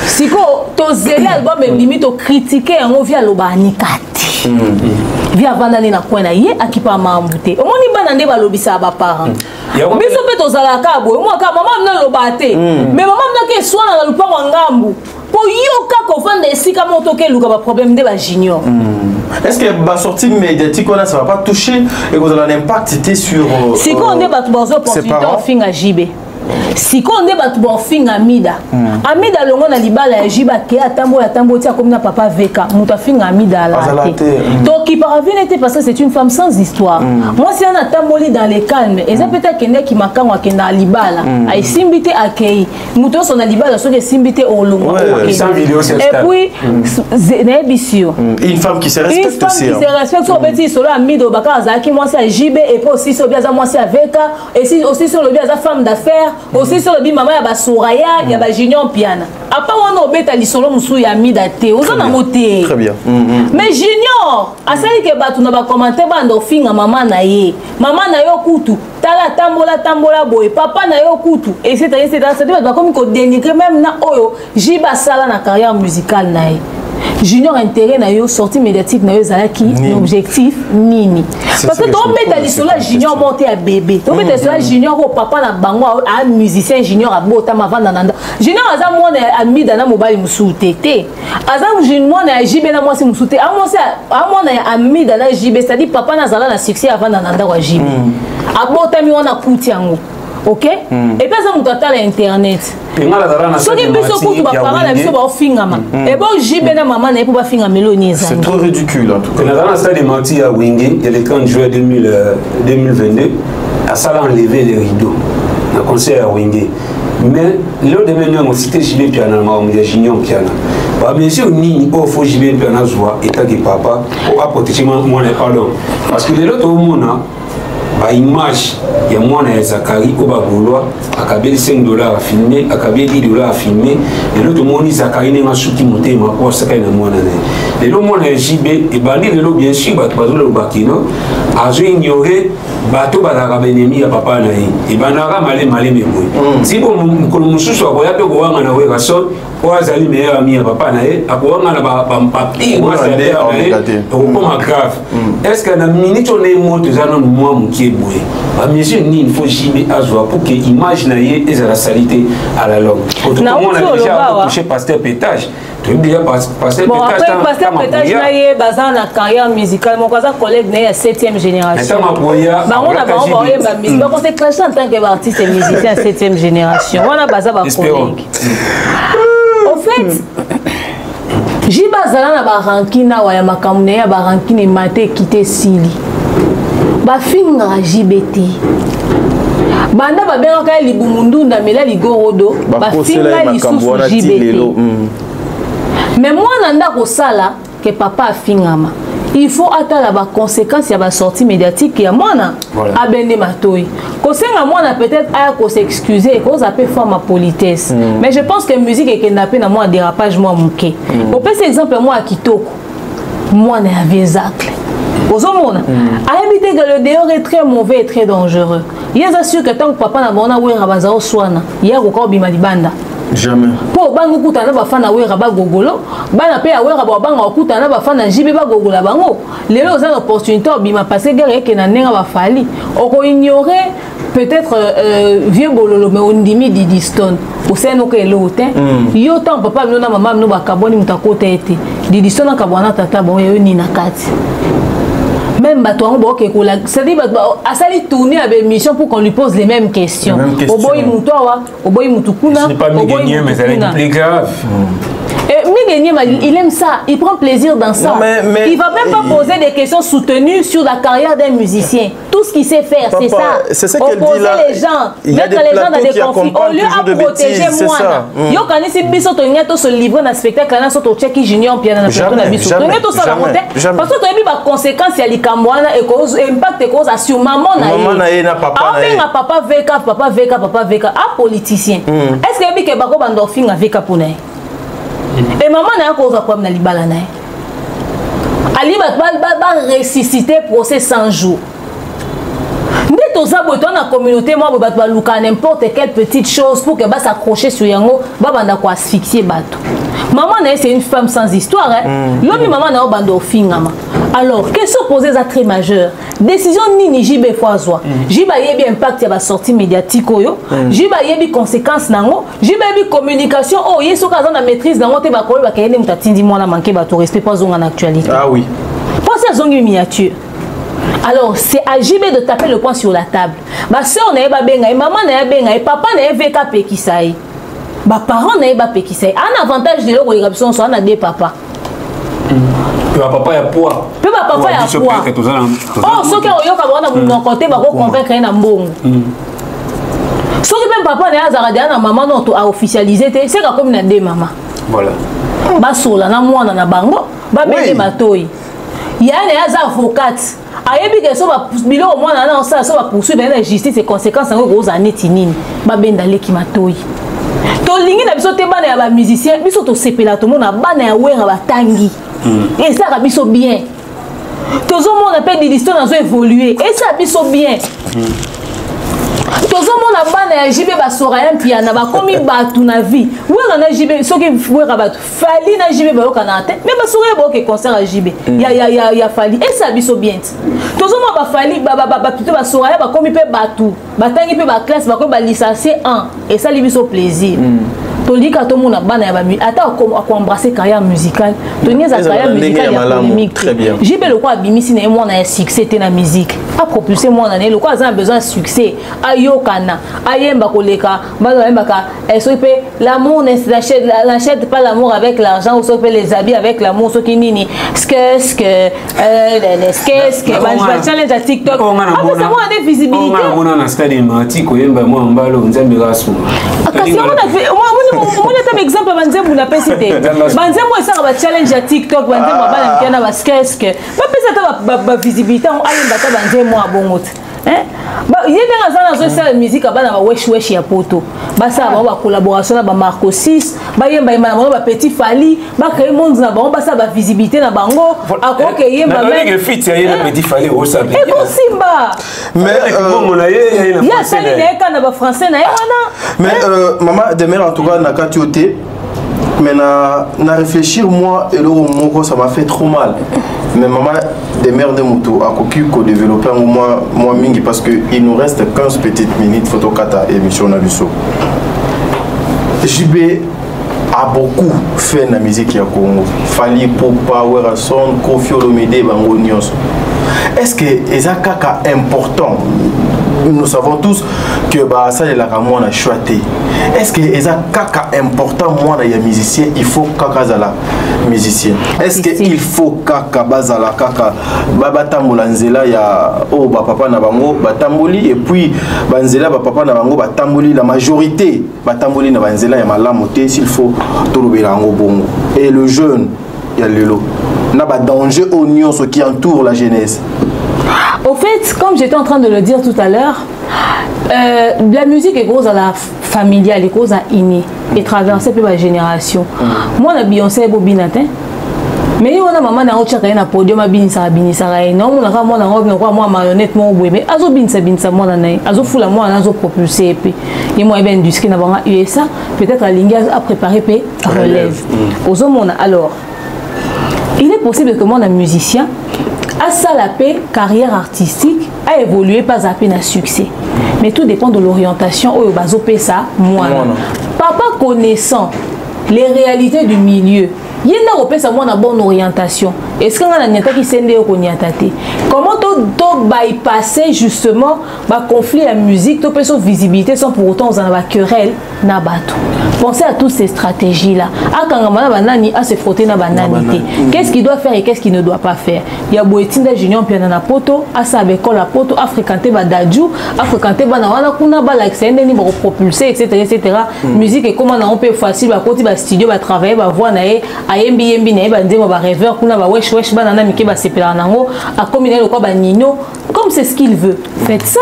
Siko to zela album e bimi to critiquer en via lobani kati. Via vandani na kwena ye akipa mambute. Omoni bana nde balobisa ba parents. Biso pe to zala ka boy mo ka maman na lobate. Mais maman na ke swana na lupango ngambu. Pour yoka ko vendre ici comme on toque le problème de la junior. Est-ce que la sortie médiatique ça va pas toucher et que vous avez un impact sur si on est battu dans opportunité on fin à JB. Si on est battu bon fin à Mida. Amida le on a libala ya JB qui a tambo tia comme na papa Veka. Muta fin à Mida là. Donc qui parvient était parce que c'est une femme sans histoire. Moi si on a tamboli dans les calmes et ça peut-être qu'il qui m'a quand qui na libala. Ai simbité accueil. Muto son libala so que simbité au long. Et puis Nebisio. Une femme qui se respecte aussi. Une femme qui se respecte sur petit solo Amido Baka Zaki moi c'est JB et puis aussi sur bien moi c'est Veka et aussi sur le bien femme d'affaires. Aussi sur le bi maman ya ba Soraya ya ba Junior Piana. Apa wana obeta lisolo musu ya mida te. Ozana moté. Très bien. Mais Junior, asali ke batu na ba commenter bando finga maman na ye. Maman na yo kutu. Tala tambola boy. Papa na yo kutu. Et c'est ba comme ko dénigrer même na oyo jiba sala na carrière musicale na ye. Junior intérêt na yo sortie médiatique na yo zalaki l'objectif nini parce que ton met l'histoire junior monté à bébé ton met l'histoire junior au papa na bango à musicien junior à bota mavanda nanda junior aza mona ami dana mobali musutete aza junior na JB na mwasi musute a mona ami dana JB c'est-à-dire papa na zala na succès avant nanda wa JB a bota mi wana kuti yango. Ok? Et puis ça nous tata l'internet. Ce qui peut se couper par parole la mission va fingama. Et bon JB na maman na pour finga meloni ça. C'est trop ridicule en tout cas. Dans la salle de Marty à Wingé, il y a le 30 juin 2022, à salle enlever les rideaux. Le concert à Wingé. Mais l'autre demain nous cité JB Piana on dit Junior Piana. Bah bien sûr ni au faut JB Piana joie état de papa pour protéger moi pardon. Parce que l'autre au monde ba image ya mwana ya Zakari ko ba bolwa akabeli $5 à filmer akabeli $10 à filmer et l'autre moni Zakari ne masuki motema ko saka na mwana ne le mwana ya JB et bandi le bien sûr ba bazolo bakino azo ignorer bato balaka benemi ya papa na ye et banaka male meboy si bo mukolo mususu akoya pe ko wanga na we raso ko azali meilleur ami ya papa na ye akowanga na ba papi moi c'est ko ma grave est-ce que na minute on est mort tozana moi mukie boy ba monsieur ni il faut JB azwa pour que image na ye et la salité à la longue tout le monde a déjà touché pasteur pétage tu déjà pasteur pétage pasteur pétage na ye bazana na carrière musicale mon cousin collègue na 7e génération on a on s'est clashé en tant qu'artiste et musicien 7e génération on a bazar ba collègue au fait Jiba zala na ba rankina wa ya makamune ya ba rankine maté quitter Sili ba finga JBT banda ba benga ka libumundunda mela ligorodo ba finga lisusu JBT mais moi nanda ko sala que papa fingama il faut attendre la conséquence ya ba sortie médiatique ya mwana abende matoi kosenga mwana peut-être a ko s'excuser ko za peut faire ma politesse mais je pense que musique est kidnappé na moi dérapage moi muke au plus exemple moi à Kitoko mwana ya Vezacle ozomona a éviter que le dehors est très mauvais et très dangereux il est sûr que tant que papa na bona wera bazao swana ya ko bima libanda jamais pour bango kutana ba fana wera ba gogolo bana pe awera ba bango kutana ba fana jibe ba gogola bango lelo oza l'opportunité bima passer guerre ke na nenga ba fali oko ignorer peut-être vieux bololo mais on dimi Didiston au sein que l'autre yo tant papa no na mama no ba kaboni mutakote ete Didiston na kabwana tata bon yo ni na kati même Batouan Boké, c'est-à-dire à ça il tourne avec mission pour qu'on lui pose les mêmes questions. Au boy Moutoua, au boy Moutoukuna. Ce n'est pas Miguel, mais elle est plus grave. Miguel, il aime ça, il prend plaisir dans ça. Non, mais, il ne va même pas poser des questions soutenues sur la carrière d'un musicien. Tout ce qu'il sait faire, c'est ça. C'est ça qu'elle dit là. Les gens, mettre les gens dans des conflits. Au lieu de protéger moi, yo quand il s'est mis sur ton gâteau se livrer dans un spectacle, là sur ton Tchèque junior piano na piano na biso. Ton gâteau ça la monter parce que tu as mis ma conséquence il y a les camboana et cause impact et cause sur maman na. Maman na na papa na. Ah papa VK ah politicien. Est-ce que que bako bandorfing avec pour na. Et maman n'a pas de problème dans libala na. Ali va ressusciter procès 100 jours. Dès que vous dans la communauté, moi, vous avez n'importe quelle petite chose pour que vous s'accrocher sur yango, vous allez asphyxier bateau. Maman c'est une femme sans histoire. L'homme maman n'a pas de alors, question posée à très majeure. Décision ni JB Foisois. JB a bien impact à la sortie médiatique. JB a bien conséquences nango. JB a bien communication. Oh, il y a ce la maîtrise dans votre bakolo bakayene mutatindi moi na manqué bateau respect pas en actualité. Ah oui. Pensez à zone miniature. Alors, c'est à JB de taper le poing sur la table. Ma soeur n'a pas benga, maman n'a pas benga, papa n'a pas VK Pekisaï. Ma parent n'a pas Pekisaï. Un avantage de l'organisation, soit on a des papas. Papa ya poids. Papa ya poids. Oh, ceux qui ont eu mon côté, va convaincre un bon. Ceux qui même papa n'a pas de maman non a officialisé, c'est comme une des mamans. Voilà. Basola na mwana na bango, ba bende matoi. Il y a des avocats. Ayebi que so ba bilo mwana na ça so ba poursuivre la justice et conséquences en gros années tinini. Ba benda leki matoi. To lingi na biso te bana ya ba musicien, biso to sepela to mona bana ya wera batangi. Et ça a biso bien. Tout le monde appelle des histoires dans évoluer. Et ça a biso bien. Tout le monde a ban JB basora un piano ba komi batu na vie. Où on a JB so qui fuera batu. Fali na JB ba kanate. Mais basora ba ke concert à JB. Ya fali. Et ça a biso bien. Tout le monde ba fali ba plutôt basora ba komi pe batu. Batangi pe ba classe ba ko ba licencié 1 et ça li biso plaisir. Tandis que tout le monde a ban à embrasser carrière musicale. Tony a carrière musicale ya polémique. JB le quoi bimisi na moi na succès te na musique. A propulser moi na le quoi a besoin de succès. Ayokana, ayemba koleka, bazoemba est-ce que l'amour n'achète pas l'amour avec l'argent ou sauf les habits avec l'amour ce qui nini. Qu'est-ce que je challenge à TikTok. Ah mais ça moi des visibilité. On a un stade thématique oyemba moi mbalo nzambe rasu. On a un exemple, on n'a pas cité. On a un challenge à TikTok, on a un qu'est-ce que. On a une visibilité, on a une il y a des gens qui ont musique qui wesh ya poto. Basa ba collaboration na ba Marco 6, ba yemba ba petit Fali, ba créer monde na ba basa ba visibilité na bango. Akoke yemba même. Na fit ya petit Fali au sabe. Et bon Simba. Mais il y a ça na ba français na wana. Mais maman demain en tout cas na katioté. Mais na réfléchir moi et le ça m'a fait trop mal. Mais maman des mères de moto a cocu co développer moi mingi parce que il nous reste 15 petites minutes photo kata émission na biso. JB a beaucoup fait la musique ya Congo. Fali Popa, Werason, Kofi Olomide bango nyonso. est-ce que c'est un cas important? Nous savons tous que ça est la moi a choisi. Est-ce que c'est un cas important moi il y a musicien, il faut kaka la musicien. Est-ce que il faut kaka bazala kaka batambola nzela ya oh papa na bango batamboli et puis banzela papa na bango batamboli la majorité batamboli na banzela ya malamoté s'il faut tolobela ngo bongo. Et le jeune il y a lelo na ba danger oignon ce qui entoure la jeunesse. Au fait, comme j'étais en train de le dire tout à l'heure, la musique est grosse à la familiale, est grosse à innée et traversée par la génération. Moi, la Beyoncé est bobinatin. Mais on a maman na ocha na podium abinisa non on a moi marionnette mon bébé azo binsa moi na azo fula moi azo propulser puis et moi ben du ski na banga USA peut-être la ligne a préparé pe relève aux hommes alors il est possible que moi un musicien à ça la paix carrière artistique a évolué pas à peine à succès mais tout dépend de l'orientation au bazo ça moi papa connaissant les réalités du milieu il y a une bonne orientation. Est-ce qu'on a un qui s'est comment bypasser justement le conflit à musique, tout peut sur visibilité sans pour autant on a querelle na bateau. Pensez à toutes ces stratégies là. À se frotter na banalité. Qu'est-ce qu'il doit faire et qu'est-ce qu'il ne doit pas faire? Il y a Boetinda Junior Pianana Poto, à sa école la Poto, à fréquenter Badadjou, à fréquenter Banawana Kuna Balaxen, niveau propulsé, etc. Musique et comment on peut facile à côté studio, à travailler, à voir nae. Ayembi na ba ndemo ba rêveur kuna ba wesh banana mike ba sepela nango a combiner le quoi ba nino comme c'est ce qu'il veut faites ça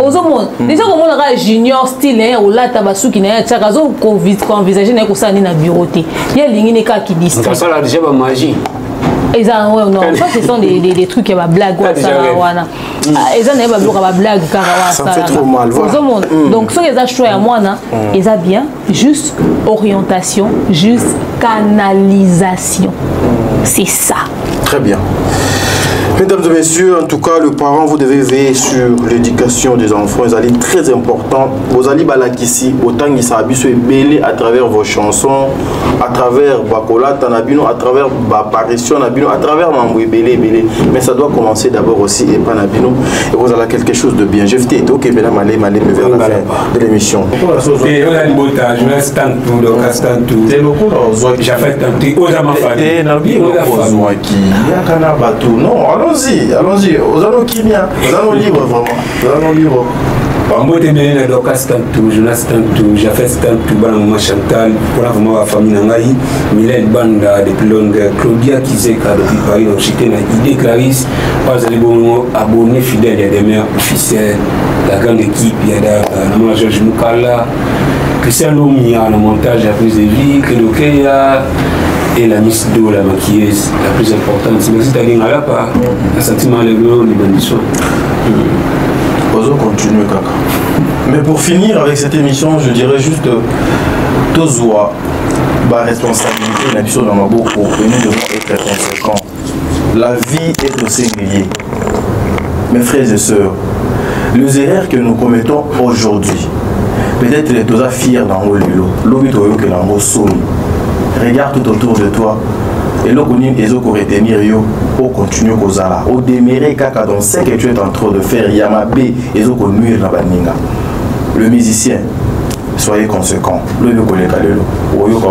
aux hommes déjà comme on a junior style ou là tabasuki na ya kazo envisager na ko ça ni na bureauté il y a ligne ne ka qui dit ça là déjà ba magie et ça non ça ce sont des trucs qui va blague ça wana et ça n'est pas blague car ça fait trop mal voilà donc ce que ça choix à moi na et ça bien juste orientation juste canalisation c'est ça très bien. Mesdames et messieurs, en tout cas, le parent, vous devez veiller sur l'éducation des enfants. C'est très important. Vous allez balakisi, autant qu'il s'habille belé à travers vos chansons, à travers Bakola, Tanabino, à travers Apparition Nabino, à travers Mamboué belé. Mais ça doit commencer d'abord aussi et pas Nabino. Et vous allez quelque chose de bien. J'ai fait ok, mais là, m'aller vers la fin de l'émission. Et on a une beauté, je reste tant tout, donc reste tant tout. C'est le coup, j'ai fait tant tout. Aux amants familles. Non, allons-y, aux allons qui bien, aux allons libres vraiment, aux allons libres. Moi, je suis venu à Stantou, Jonas Stantou, j'ai fait Stantou, Banama Chantal, pour la famille famille Nangaï, Mylène Banda, depuis Longue, Claudia Kizeka, depuis Paris, donc j'étais dans l'idée Clarisse, pas les bons abonnés fidèles, il y a des mères officielles, la grande équipe, il y a Georges Moukala, Christian Lomia, le montage, la prise de vie, Kedokeya. Et la Miss Do, la maquilleuse, la plus importante. Mais si tu as dit là, pas, le sentiment de l'eau, les bonnes soins. Osons continuer, Kaka. Mais pour finir avec cette émission, je dirais juste Tozoa, ma responsabilité, la mission dans ma bouche, pour nous devons être conséquents. La vie est au singulier. Mes frères et sœurs, les erreurs que nous commettons aujourd'hui, peut-être les Toza fiers dans l'eau, l'eau que l'on somme. Regarde tout autour de toi et là on est retenir yo au continuer kozala au démérer kaka dans ce que tu es en train de faire yamabe et zo nuire na baninga. Le musicien, soyez conséquent, le koleka lelo oyo ka